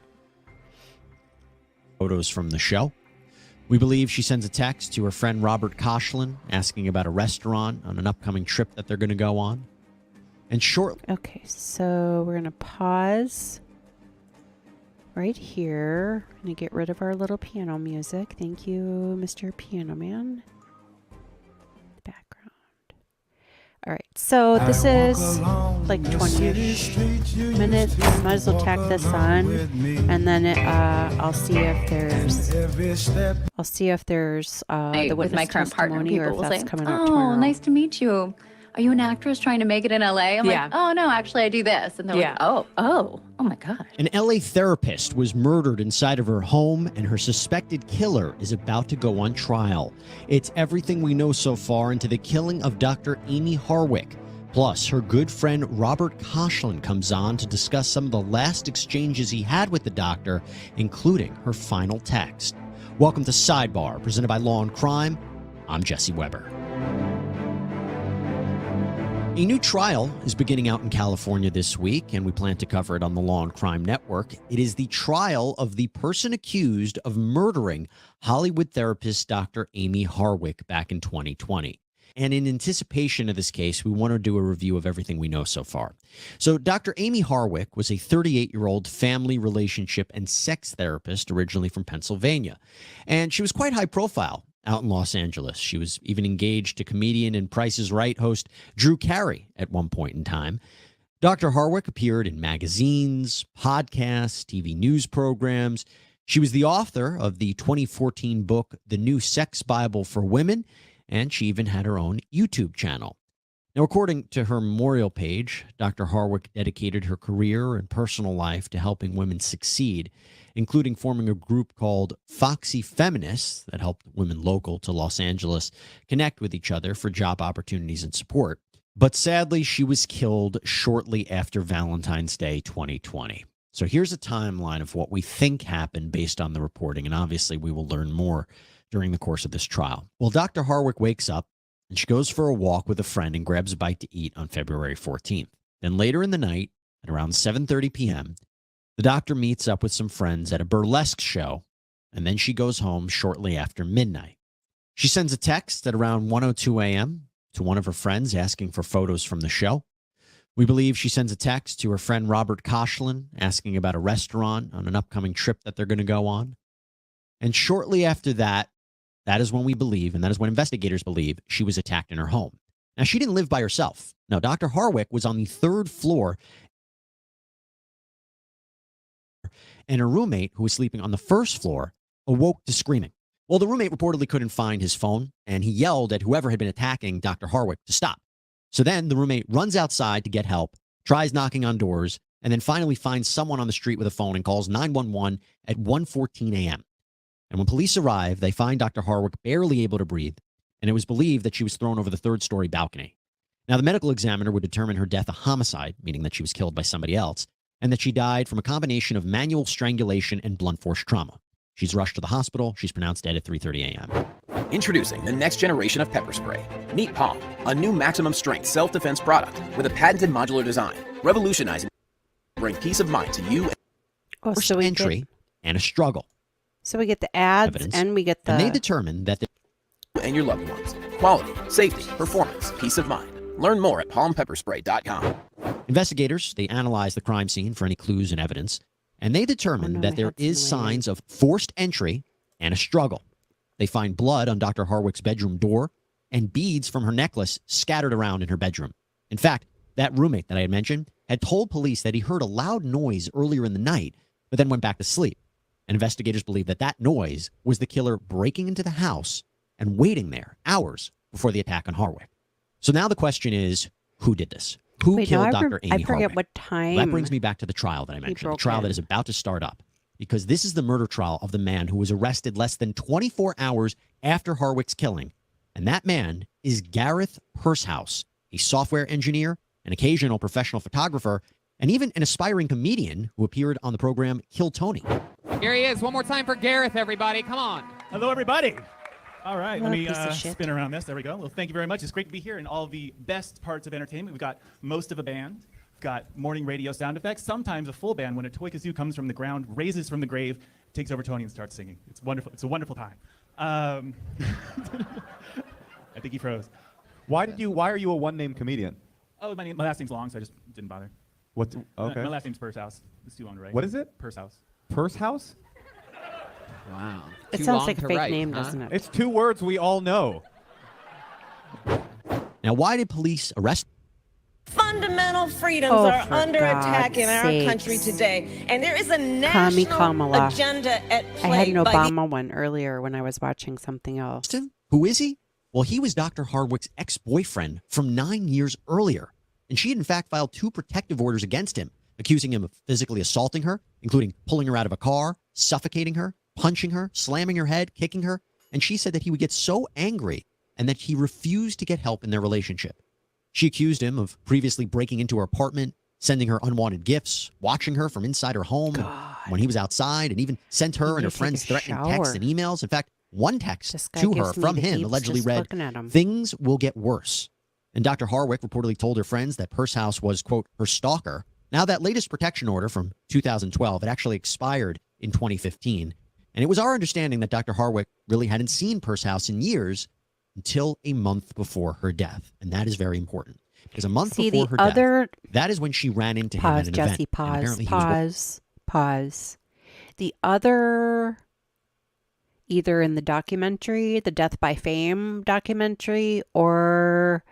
Photos from the show. We believe she sends a text to her friend Robert Koshland asking about a restaurant on an upcoming trip that they're going to go on. And shortly... Okay, so we're going to pause right here. I'm going to get rid of our little piano music. Thank you, Mr. Piano Man. Background. All right, so this is like 20-ish minutes. Might as well tack this on, and then I'll see if there's the witness with my current partner, testimony, or people if will that's say, coming out "Oh, tomorrow. nice to meet you. are you an actress trying to make it in LA? I'm like, oh, no, actually, I do this. And they're like, oh my God. An LA therapist was murdered inside of her home, and her suspected killer is about to go on trial. It's everything we know so far into the killing of Dr. Amie Harwick. Plus, her good friend Robert Koshland comes on to discuss some of the last exchanges he had with the doctor, including her final text. Welcome to Sidebar, presented by Law and Crime. I'm Jesse Weber. A new trial is beginning out in California this week, and we plan to cover it on the Law and Crime Network. It is the trial of the person accused of murdering Hollywood therapist Dr. Amie Harwick back in 2020. And in anticipation of this case, we want to do a review of everything we know so far. So Dr. Amie Harwick was a 38-year-old family relationship and sex therapist originally from Pennsylvania. And she was quite high profile out in Los Angeles. She was even engaged to comedian and Price is Right host Drew Carey at one point in time. Dr. Harwick appeared in magazines, podcasts, TV news programs. She was the author of the 2014 book, The New Sex Bible for Women, and she even had her own YouTube channel. Now, according to her memorial page, Dr. Harwick dedicated her career and personal life to helping women succeed, including forming a group called Foxy Feminists that helped women local to Los Angeles connect with each other for job opportunities and support. But sadly, she was killed shortly after Valentine's Day 2020. So here's a timeline of what we think happened based on the reporting, and obviously we will learn more during the course of this trial. Well, Dr. Harwick wakes up and she goes for a walk with a friend and grabs a bite to eat on February 14th. Then later in the night, at around 7:30 p.m., the doctor meets up with some friends at a burlesque show, and then she goes home shortly after midnight. She sends a text at around 1:02 a.m. to one of her friends asking for photos from the show. We believe she sends a text to her friend Robert Koshland asking about a restaurant on an upcoming trip that they're going to go on. And shortly after that, that is when we believe, and that is when investigators believe, she was attacked in her home. Now, she didn't live by herself. No, Dr. Harwick was on the third floor, and her roommate, who was sleeping on the first floor, awoke to screaming. Well, the roommate reportedly couldn't find his phone, and he yelled at whoever had been attacking Dr. Harwick to stop. So then the roommate runs outside to get help, tries knocking on doors, and then finally finds someone on the street with a phone and calls 911 at 1:14 a.m. And when police arrive, they find Dr. Harwick barely able to breathe, and it was believed that she was thrown over the third-story balcony. Now, the medical examiner would determine her death a homicide, meaning that she was killed by somebody else, and that she died from a combination of manual strangulation and blunt force trauma. She's rushed to the hospital. She's pronounced dead at 3:30 a.m. Introducing the next generation of pepper spray. Meet Palm, a new maximum strength self-defense product with a patented modular design, revolutionizing bring peace of mind to you. So entry and a struggle. So we get the ads Evidence. and we get the... And they determined that and your loved ones. Quality, safety, performance, peace of mind. Learn more at palmpepperspray.com. investigators, they analyzed the crime scene for any clues and evidence, and they determined that there is signs of forced entry and a struggle. They find blood on Dr. Harwick's bedroom door and beads from her necklace scattered around in her bedroom. In fact, that roommate that I had mentioned had told police that he heard a loud noise earlier in the night, but then went back to sleep. And investigators believe that that noise was the killer breaking into the house and waiting there hours before the attack on Harwick. So now the question is, who did this? Who killed Dr. Amie Harwick? I forget what time. That brings me back to the trial that I mentioned, the trial that is about to start up. Because this is the murder trial of the man who was arrested less than 24 hours after Harwick's killing. And that man is Gareth Pursehouse, a software engineer, an occasional professional photographer, and even an aspiring comedian who appeared on the program Kill Tony. Here he is. One more time for Gareth, everybody. Come on. Hello, everybody. All right, let me piece of shit. spin around this. There we go. Well, thank you very much. It's great to be here in all the best parts of entertainment. We've got most of a band. We've got morning radio sound effects. Sometimes a full band when a toy kazoo comes from the ground, raises from the grave, takes over Tony and starts singing. It's wonderful. It's a wonderful time. I think he froze. Why are you a one-name comedian? Oh, my last name's long, so I just didn't bother. Okay. My last name's Pursehouse. It's too long to write. What is it? Pursehouse. Pursehouse? Wow. It Too sounds long like a to fake write, name, huh? doesn't it? It's two words we all know. Now, why did police arrest? Fundamental freedoms Oh, are for under attack God's in our sakes. country today, and there is a Kami national Kamala. agenda at I play. had an by the Obama one earlier when I was watching something else. Who is he? Well, he was Dr. Harwick's ex-boyfriend from 9 years earlier, and she had in fact filed 2 protective orders against him, accusing him of physically assaulting her, including pulling her out of a car, suffocating her, punching her, slamming her head, kicking her, and she said that he would get so angry and that he refused to get help in their relationship. She accused him of previously breaking into her apartment, sending her unwanted gifts, watching her from inside her home when he was outside, and even sent her and her friends threatening texts and emails. In fact, one text to her from him allegedly read, "Things will get worse." And Dr. Harwick reportedly told her friends that Pursehouse was, quote, her stalker. Now, that latest protection order from 2012, it actually expired in 2015. And it was our understanding that Dr. Harwick really hadn't seen Pursehouse in years until a month before her death. And that is very important. Because a month before her death, that is when she ran into him at an event. Jesse, pause. The other, either in the documentary, the Death by Fame documentary, or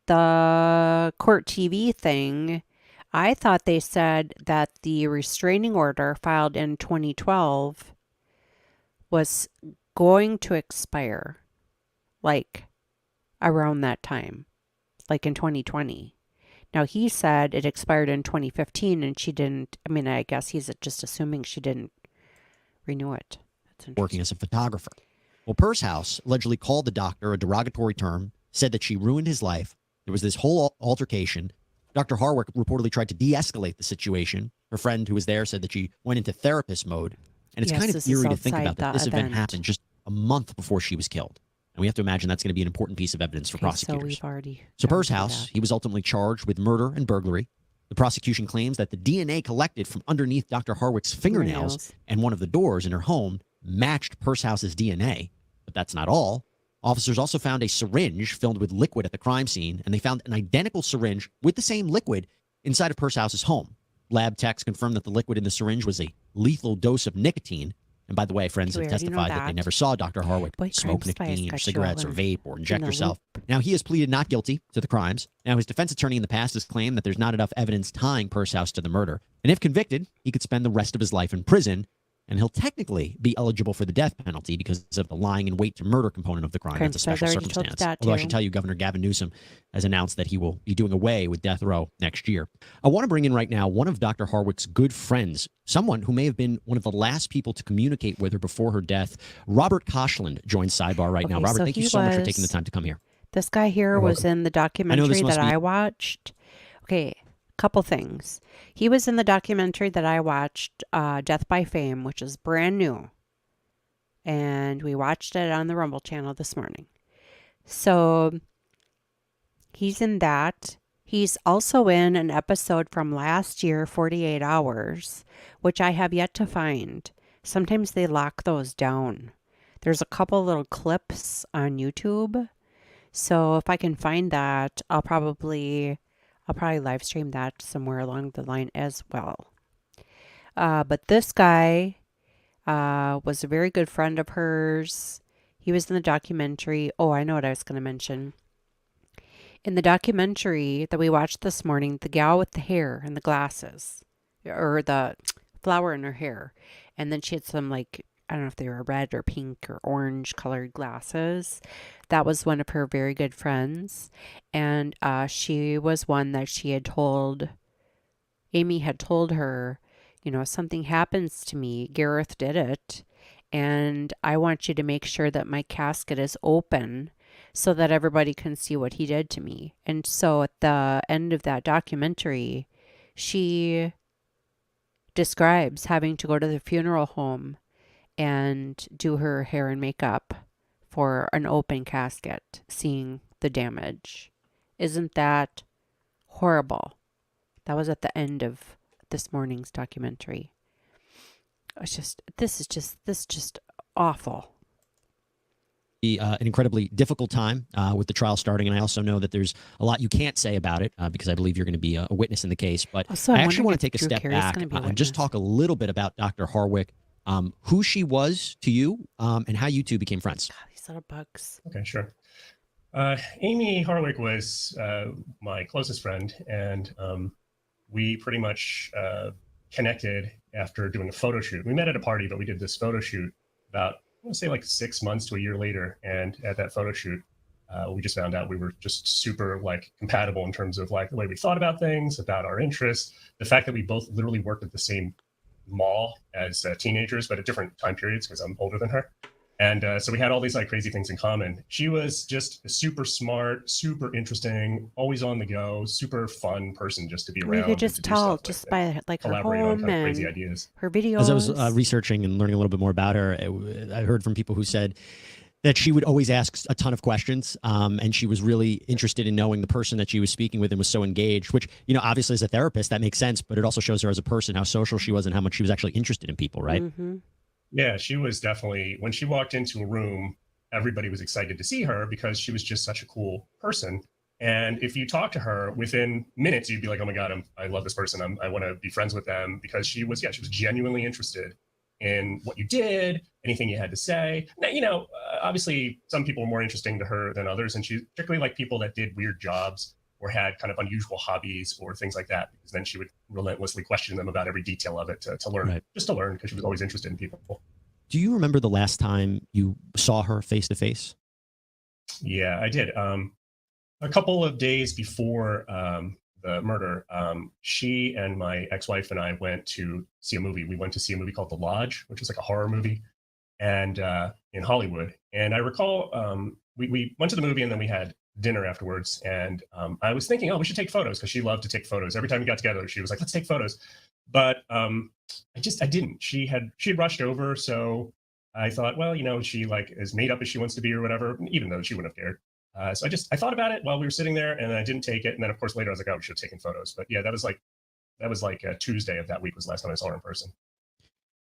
the court TV thing, I thought they said that the restraining order filed in 2012 was going to expire, like, around that time, like in 2020. Now, he said it expired in 2015, and she didn't. I mean, I guess he's just assuming she didn't renew it. That's working as a photographer. Well, Pursehouse allegedly called the doctor a derogatory term, said that she ruined his life. There was this whole altercation. Dr. Harwick reportedly tried to de-escalate the situation. Her friend who was there said that she went into therapist mode. And it's kind of eerie to think about that this event happened just a month before she was killed. And we have to imagine that's going to be an important piece of evidence for prosecutors. So Pursehouse, he was ultimately charged with murder and burglary. The prosecution claims that the DNA collected from underneath Dr. Harwick's fingernails and one of the doors in her home matched Pursehouse's DNA. But that's not all. Officers also found a syringe filled with liquid at the crime scene, and they found an identical syringe with the same liquid inside of Pursehouse's home. Lab techs confirmed that the liquid in the syringe was a lethal dose of nicotine. And by the way, friends have testified that they never saw Dr. Harwick smoke nicotine or cigarettes or vape or inject herself. Now, he has pleaded not guilty to the crimes. Now, his defense attorney in the past has claimed that there's not enough evidence tying Pursehouse to the murder. And if convicted, he could spend the rest of his life in prison. And he'll technically be eligible for the death penalty because of the lying in wait to murder component of the crime. That's a special circumstance. Although I should tell you, Governor Gavin Newsom has announced that he will be doing away with death row next year. I want to bring in right now one of Dr. Harwick's good friends, someone who may have been one of the last people to communicate with her before her death. Robert Koshland joins Sidebar right now. Robert, thank you so much for taking the time to come here. This guy here was in the documentary that I watched. Okay. Couple things. He was in the documentary that I watched, Death by Fame, which is brand new. And we watched it on the Rumble channel this morning. So he's in that. He's also in an episode from last year, 48 Hours, which I have yet to find. Sometimes they lock those down. There's a couple little clips on YouTube. So if I can find that, I'll probably live stream that somewhere along the line as well. But this guy was a very good friend of hers. He was in the documentary. Oh, I know what I was going to mention. In the documentary that we watched this morning, the gal with the hair and the glasses, or the flower in her hair, and then she had some, like, I don't know if they were red or pink or orange colored glasses. That was one of her very good friends. And she was one that she had told, Amie had told her, you know, if something happens to me, Gareth did it. And I want you to make sure that my casket is open so that everybody can see what he did to me. And so at the end of that documentary, she describes having to go to the funeral home and do her hair and makeup for an open casket, seeing the damage. Isn't that horrible? That was at the end of this morning's documentary. It's just, this is just awful. An incredibly difficult time with the trial starting, and I also know that there's a lot you can't say about it because I believe you're going to be a witness in the case. But also, I actually want to take a step back and just talk a little bit about Dr. Harwick, who she was to you, and how you two became friends. God, these little bugs. Okay, sure. Amie Harwick was my closest friend, and we pretty much connected after doing a photo shoot. We met at a party, but we did this photo shoot about, I want to say, like 6 months to a year later. And at that photo shoot, We just found out we were just super like compatible in terms of like the way we thought about things, about our interests, the fact that we both literally worked at the same mall as teenagers, but at different time periods because I'm older than her. And so we had all these like crazy things in common. She was just a super smart, super interesting, always on the go, super fun person just to be around. You could just tell just by like her home and crazy ideas. her videos. As I was researching and learning a little bit more about her, I heard from people who said that she would always ask a ton of questions, and she was really interested in knowing the person that she was speaking with and was so engaged, which, you know, obviously as a therapist, that makes sense, but it also shows her as a person, how social she was and how much she was actually interested in people, right? Mm-hmm. Yeah, she was definitely, when she walked into a room, everybody was excited to see her because she was just such a cool person. And if you talk to her within minutes, you'd be like, oh my God, I love this person. I want to be friends with them, because she was genuinely interested in what you did, anything you had to say. Now, you know, obviously some people were more interesting to her than others. And she particularly liked people that did weird jobs or had kind of unusual hobbies or things like that, because then she would relentlessly question them about every detail of it to learn, just to learn, because she was always interested in people. Do you remember the last time you saw her face to face? Yeah, I did. A couple of days before the murder, she and my ex-wife and I went to see a movie. We went to see a movie called The Lodge, which is like a horror movie, and in Hollywood. And I recall we went to the movie and then we had dinner afterwards. And I was thinking, oh, we should take photos, because she loved to take photos. Every time we got together, she was like, let's take photos. But I didn't. She had rushed over, so I thought, well, you know, she like as made up as she wants to be or whatever, even though she wouldn't have cared. So I thought about it while we were sitting there, and I didn't take it. And then of course later I was like, oh, we should have taken photos. But yeah, that was like Tuesday of that week was the last time I saw her in person.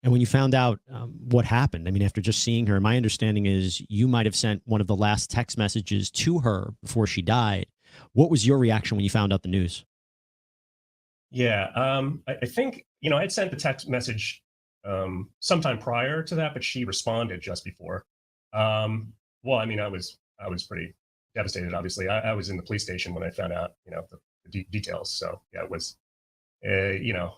And when you found out what happened, I mean, after just seeing her, my understanding is you might have sent one of the last text messages to her before she died. What was your reaction when you found out the news? Yeah, I think, you know, I had sent the text message sometime prior to that, but she responded just before. Well, I mean, I was pretty devastated, obviously. I was in the police station when I found out, you know, the details. So yeah, it was, you know,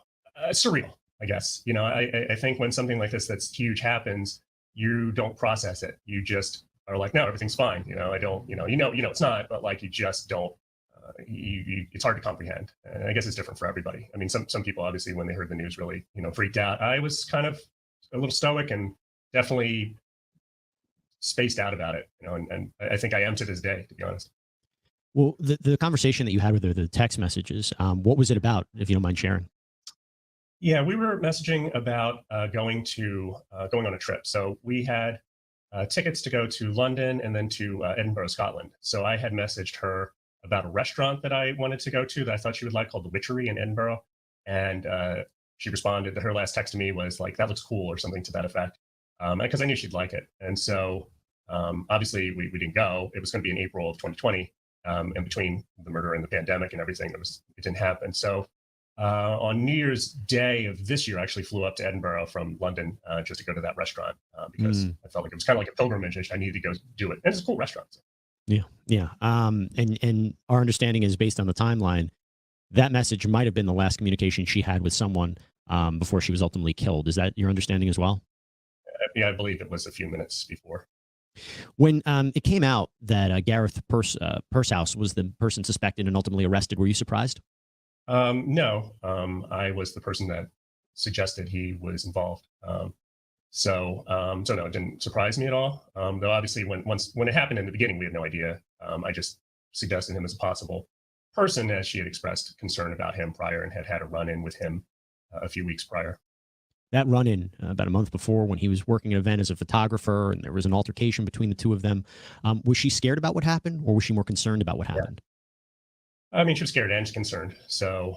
surreal, I guess. You know, I think when something like this that's huge happens, you don't process it. You just are like, no, everything's fine. You know, I don't, you know, it's not, but like, you just don't, it's hard to comprehend. And I guess it's different for everybody. I mean, some people obviously, when they heard the news, really, you know, freaked out. I was kind of a little stoic and definitely spaced out about it, you know, and I think I am to this day, to be honest. Well, the conversation that you had with her, the text messages, what was it about, if you don't mind sharing? Yeah, we were messaging about going on a trip. So we had tickets to go to London and then to Edinburgh, Scotland. So I had messaged her about a restaurant that I wanted to go to that I thought she would like, called the Witchery in Edinburgh. And she responded that her last text to me was like, that looks cool, or something to that effect. Because I knew she'd like it. And so obviously we didn't go. It was going to be in April of 2020. And between the murder and the pandemic and everything, it didn't happen. So on New Year's Day of this year, I actually flew up to Edinburgh from London just to go to that restaurant because I felt like it was kind of like a pilgrimage. I needed to go do it. And it's a cool restaurant. So. Yeah. And our understanding is, based on the timeline, that message might have been the last communication she had with someone before she was ultimately killed. Is that your understanding as well? Yeah, I believe it was a few minutes before. When it came out that Gareth Pursehouse was the person suspected and ultimately arrested, were you surprised? No, I was the person that suggested he was involved. So no, it didn't surprise me at all. Though obviously when it happened in the beginning, we had no idea. I just suggested him as a possible person, as she had expressed concern about him prior and had a run-in with him a few weeks prior. That run-in about a month before, when he was working an event as a photographer and there was an altercation between the two of them, was she scared about what happened, or was she more concerned about what happened? I mean, she was scared and concerned. So,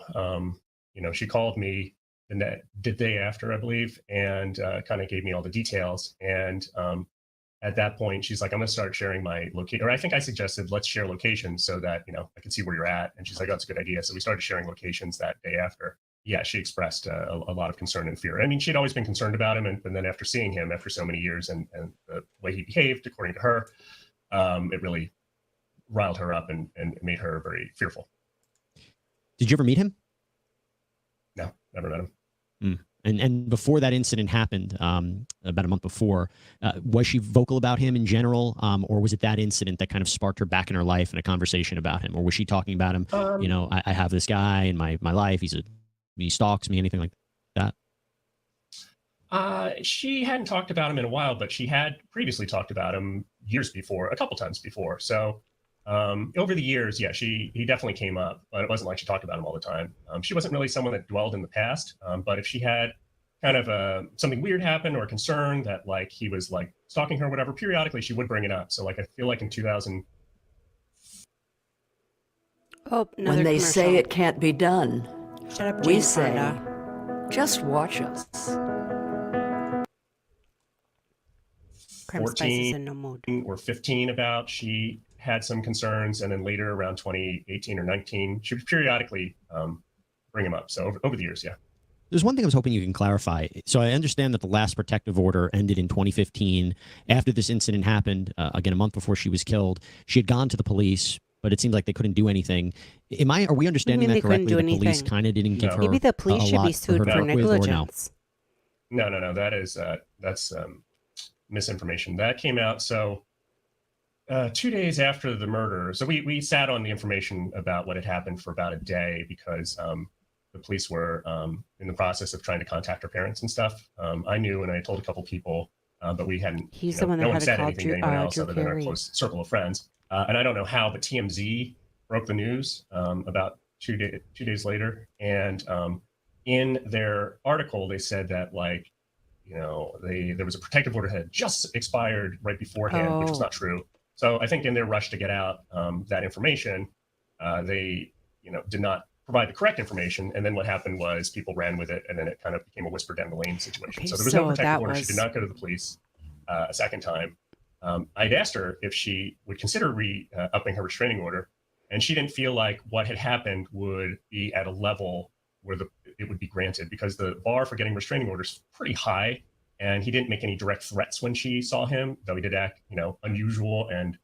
you know, she called me the day after, I believe, and kind of gave me all the details. And at that point, she's like, I'm going to start sharing my location. Or I think I suggested, let's share locations so that, you know, I can see where you're at. And she's like, oh, that's a good idea. So we started sharing locations that day after. Yeah, she expressed a lot of concern and fear. I mean, she'd always been concerned about him. And then after seeing him after so many years and the way he behaved, according to her, it really riled her up and made her very fearful. Did you ever meet him? No, never met him. And before that incident happened, about a month before, was she vocal about him in general, or was it that incident that kind of sparked her back in her life and a conversation about him, or was she talking about him? I have this guy in my life. He stalks me, anything like that. She hadn't talked about him in a while, but she had previously talked about him years before, a couple times before. So over the years, yeah, he definitely came up, but it wasn't like she talked about him all the time. She wasn't really someone that dwelled in the past, but if she had kind of something weird happen or a concern that like he was like stalking her or whatever, periodically she would bring it up. So like I feel like in 2000. When they say it can't be done, Shut up, we James say, Fonda. just watch us. Creme spices and no mood. Or 15 about she had some concerns, and then later around 2018 or 19, she would periodically bring him up. So over the years, yeah. There's one thing I was hoping you can clarify. So I understand that the last protective order ended in 2015. After this incident happened, again, a month before she was killed, she had gone to the police, but it seemed like they couldn't do anything. Are we understanding that correctly? The police kind of didn't give her Maybe the police should be sued for negligence. No. That's misinformation. That came out. So 2 days after the murder, so we sat on the information about what had happened for about a day because the police were in the process of trying to contact her parents and stuff. I knew, and I told a couple people, but we hadn't. He's the one that no one had to said call anything to anyone else Drew other than our Carey. close circle of friends. And I don't know how, but TMZ broke the news about 2 days later, and in their article they said that there was a protective order that had just expired right beforehand, which was not true. So I think in their rush to get out that information, they did not provide the correct information, and then what happened was people ran with it, and then it kind of became a whisper down the lane situation. Okay, so there was no protective order. She did not go to the police a second time. I'd asked her if she would consider upping her restraining order, and she didn't feel like what had happened would be at a level where it would be granted, because the bar for getting restraining orders is pretty high, and he didn't make any direct threats when she saw him, though he did act, unusual and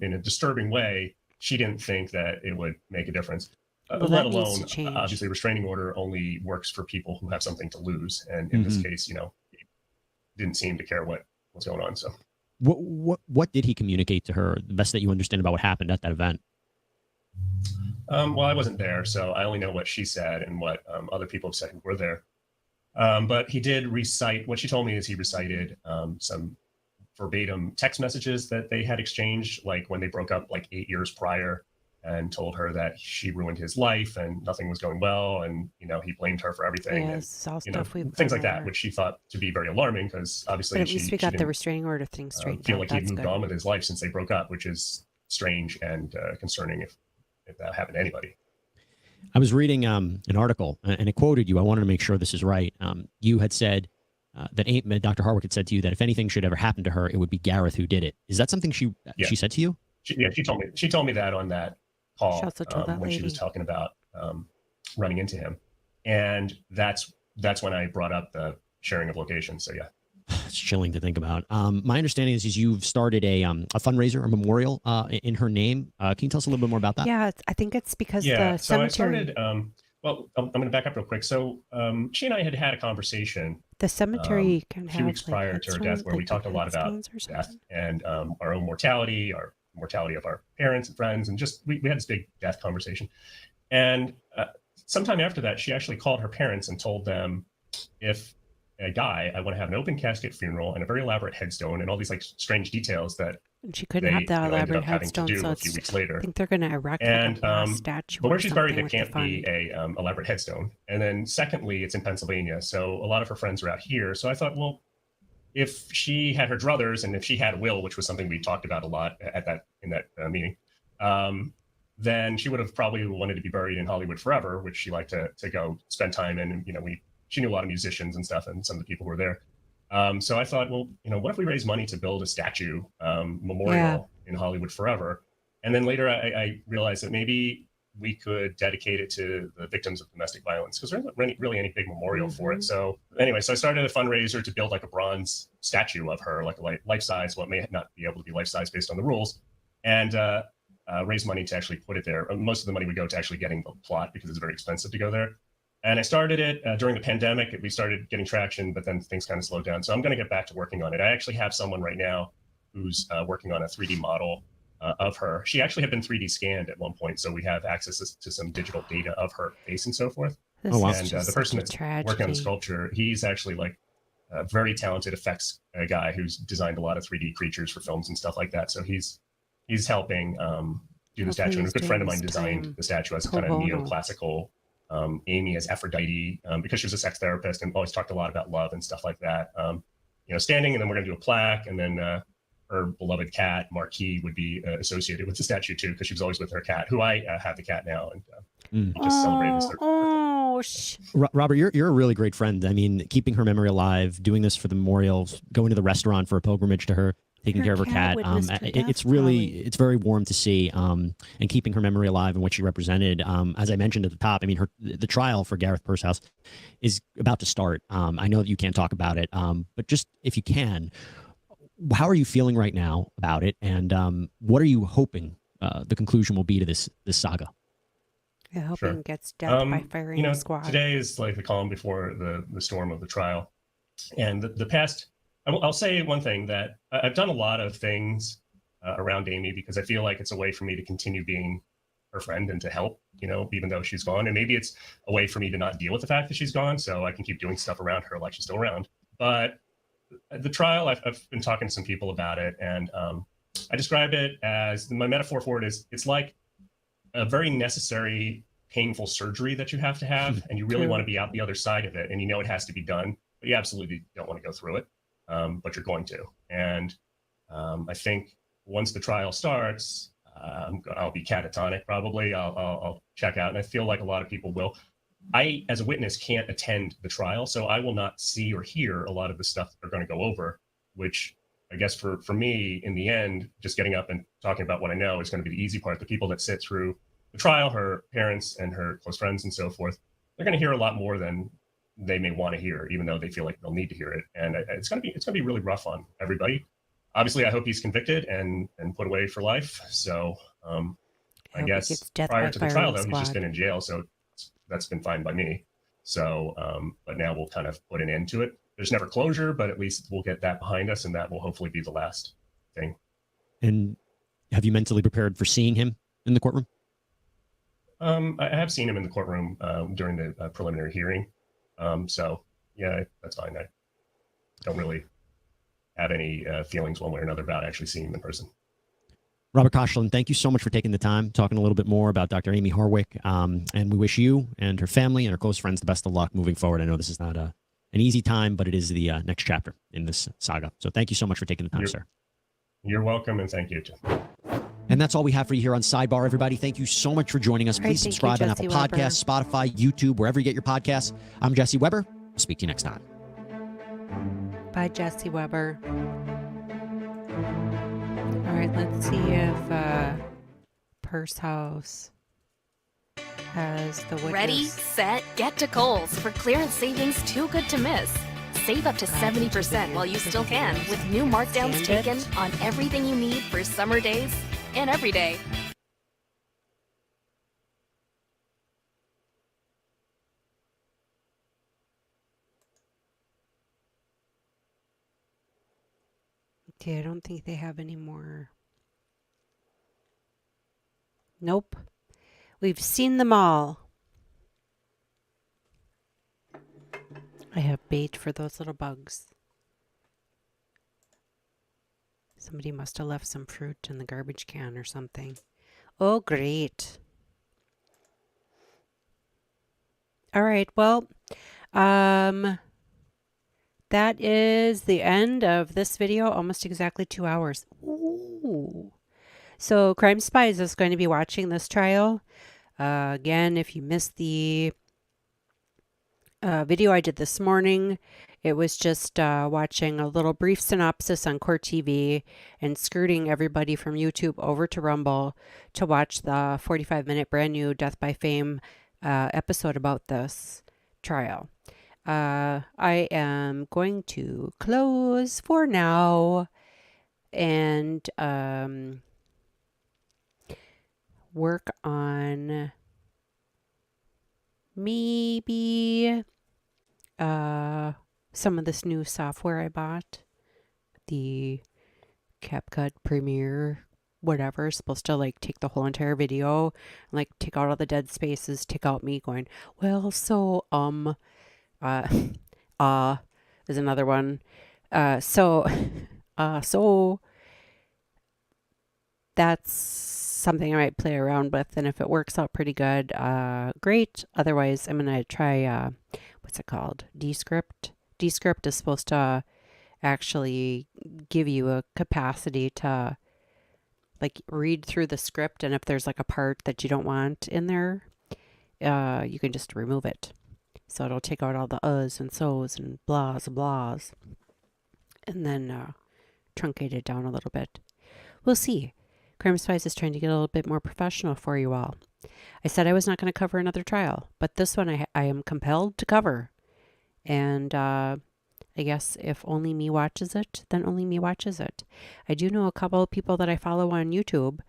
in a disturbing way. She didn't think that it would make a difference. Let alone, obviously, restraining order only works for people who have something to lose, and in this case, he didn't seem to care what was going on. So, what did he communicate to her? The best that you understand about what happened at that event. Well, I wasn't there, so I only know what she said and what other people have said who were there. But he did recite, what she told me is he recited some verbatim text messages that they had exchanged, like when they broke up like 8 years prior, and told her that she ruined his life and nothing was going well, and he blamed her for everything. Yes, all and, stuff we've things done like that, there. which she thought to be very alarming, because obviously But at least we got she the restraining order thing straight. feel like he'd That's moved good. on with his life since they broke up, which is strange and concerning if that happened to anybody. I was reading an article, and it quoted you. I wanted to make sure this is right. You had said that Dr. Harwick had said to you that if anything should ever happen to her, it would be Gareth who did it. Is that something she said to you? She told me that on that call She also told that when she was lady. talking about running into him, and that's when I brought up the sharing of locations. So yeah. It's chilling to think about. My understanding is you've started a fundraiser, a memorial in her name. Can you tell us a little bit more about that? Yeah, I think it's because Yeah, the so I cemetery. started. Well, I'm going to back up real quick. So she and I had a conversation The cemetery can a few have weeks prior to her death, where we talked a lot about death and our own mortality, our mortality of our parents and friends, and just we had this big death conversation. And sometime after that, she actually called her parents and told them, if I die, I want to have an open casket funeral and a very elaborate headstone and all these like strange details that And she couldn't have that ended elaborate up having to headstone, do so a few weeks later. I think they're going to erect like a glass statue. But or where she's buried, something there with the can't be fund. a elaborate headstone. And then secondly, it's in Pennsylvania, so a lot of her friends are out here. So I thought, well, if she had her druthers and if she had a will, which was something we talked about a lot in that meeting, then she would have probably wanted to be buried in Hollywood forever, which she liked to go spend time in. And she knew a lot of musicians and stuff, and some of the people who were there. So I thought, well, what if we raise money to build a statue memorial in Hollywood forever? And then later I realized that maybe we could dedicate it to the victims of domestic violence, because there isn't really any big memorial for it. So anyway, so I started a fundraiser to build like a bronze statue of her, like a life size, what may not be able to be life size based on the rules, and raise money to actually put it there. Most of the money would go to actually getting the plot, because it's very expensive to go there. And I started it during the pandemic. We started getting traction, but then things kind of slowed down. So I'm going to get back to working on it. I actually have someone right now who's working on a 3D model of her. She actually had been 3D scanned at one point, so we have access to some digital data of her face and so forth. This And the person that's working on the tragedy. sculpture, he's actually like a very talented effects guy who's designed a lot of 3D creatures for films and stuff like that. So he's helping do the statue. And a good friend of mine designed the statue as a kind of neoclassical Amie as Aphrodite, because she was a sex therapist and always talked a lot about love and stuff like that. Standing, and then we're going to do a plaque, and then her beloved cat Marquis would be associated with the statue too, because she was always with her cat, who I have the cat now, and just celebrated his third birthday. Robert, you're a really great friend. I mean, keeping her memory alive, doing this for the memorials, going to the restaurant for a pilgrimage to her, taking care of her cat. It's very warm to see, and keeping her memory alive and what she represented. As I mentioned at the top, I mean, the trial for Gareth Pursehouse is about to start. I know that you can't talk about it, but just if you can, how are you feeling right now about it, and what are you hoping the conclusion will be to this saga? I hope he gets death by firing squad. Today is like the calm before the storm of the trial, and the past. I'll say one thing, that I've done a lot of things around Amie because I feel like it's a way for me to continue being her friend and to help, even though she's gone. And maybe it's a way for me to not deal with the fact that she's gone, so I can keep doing stuff around her like she's still around. But the trial, I've been talking to some people about it, and I describe it as, my metaphor for it is, it's like a very necessary, painful surgery that you have to have, and you really want to be out the other side of it, and it has to be done, but you absolutely don't want to go through it. But you're going to. And I think once the trial starts, I'll be catatonic probably. I'll check out, and I feel like a lot of people will. I, as a witness, can't attend the trial, so I will not see or hear a lot of the stuff that they're going to go over, which I guess for me, in the end, just getting up and talking about what I know is going to be the easy part. The people that sit through the trial, her parents and her close friends and so forth, they're going to hear a lot more than they may want to hear, even though they feel like they'll need to hear it. And it's going to be really rough on everybody. Obviously, I hope he's convicted and put away for life. So I guess prior to the trial, though, he's just been in jail. So that's been fine by me. So, but now we'll kind of put an end to it. There's never closure, but at least we'll get that behind us, and that will hopefully be the last thing. And have you mentally prepared for seeing him in the courtroom? I have seen him in the courtroom during the preliminary hearing. So yeah, that's fine. I don't really have any feelings one way or another about actually seeing the person. Robert Koshland, thank you so much for taking the time, talking a little bit more about Dr. Amie Harwick. And we wish you and her family and her close friends the best of luck moving forward. I know this is not an easy time, but it is the next chapter in this saga. So thank you so much for taking the time, sir. You're welcome, and thank you too. And that's all we have for you here on Sidebar, everybody. Thank you so much for joining us. Please subscribe on Apple Podcasts, Spotify, YouTube, wherever you get your podcasts. I'm Jesse Weber. I'll speak to you next time. Bye, Jesse Weber. All right, let's see if Pursehouse has the witness. Ready, set, get to Kohl's for clearance savings too good to miss. Save up to 70% while you still can with new markdowns taken on everything you need for summer days and every day. Okay, I don't think they have any more. Nope. We've seen them all. I have bait for those little bugs. Somebody must have left some fruit in the garbage can or something. Oh, great. All right, well, that is the end of this video, almost exactly 2 hours. Ooh. So Crime Spies is going to be watching this trial. Again, if you missed the video I did this morning, it was just watching a little brief synopsis on Court TV and skirting everybody from YouTube over to Rumble to watch the 45-minute brand new Death by Fame episode about this trial. I am going to close for now and work on maybe some of this new software I bought, the CapCut Premiere, whatever, is supposed to like take the whole entire video and like take out all the dead spaces, take out me going, well, so is another one. So that's something I might play around with, and if it works out pretty good, great. Otherwise, I'm gonna try what's it called? Descript. Descript is supposed to actually give you a capacity to like read through the script, and if there's like a part that you don't want in there, you can just remove it. So it'll take out all the uhs and so's and blahs and blahs, and then truncate it down a little bit. We'll see. Crime Spies is trying to get a little bit more professional for you all. I said I was not going to cover another trial, but this one I am compelled to cover. And I guess if only me watches it, then only me watches it. I do know a couple of people that I follow on YouTube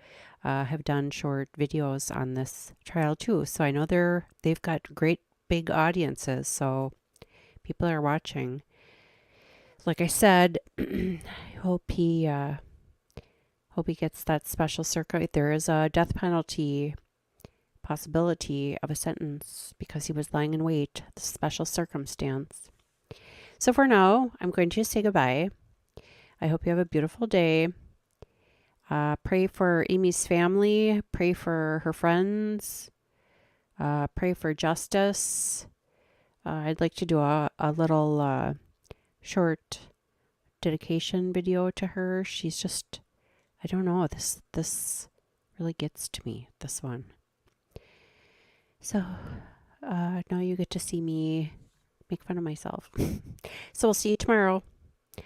have done short videos on this trial too. So I know they've got great big audiences, so people are watching. Like I said, I hope he gets that special circuit. There is a death penalty possibility of a sentence because he was lying in wait, the special circumstance. So for now, I'm going to say goodbye. I hope you have a beautiful day. Pray for Amie's family. Pray for her friends. Pray for justice. I'd like to do a little short dedication video to her. She's just, I don't know, this really gets to me, this one. So now you get to see me make fun of myself. So we'll see you tomorrow.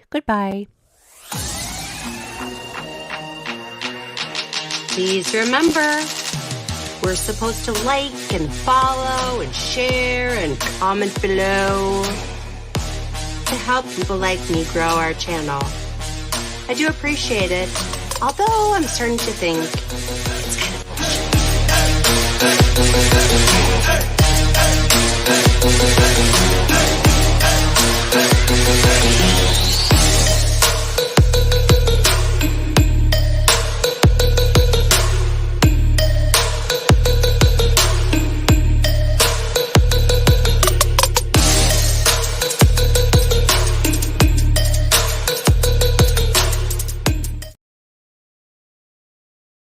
Goodbye. Please remember, we're supposed to like and follow and share and comment below to help people like me grow our channel. I do appreciate it, although I'm starting to think it's kind of bullshit.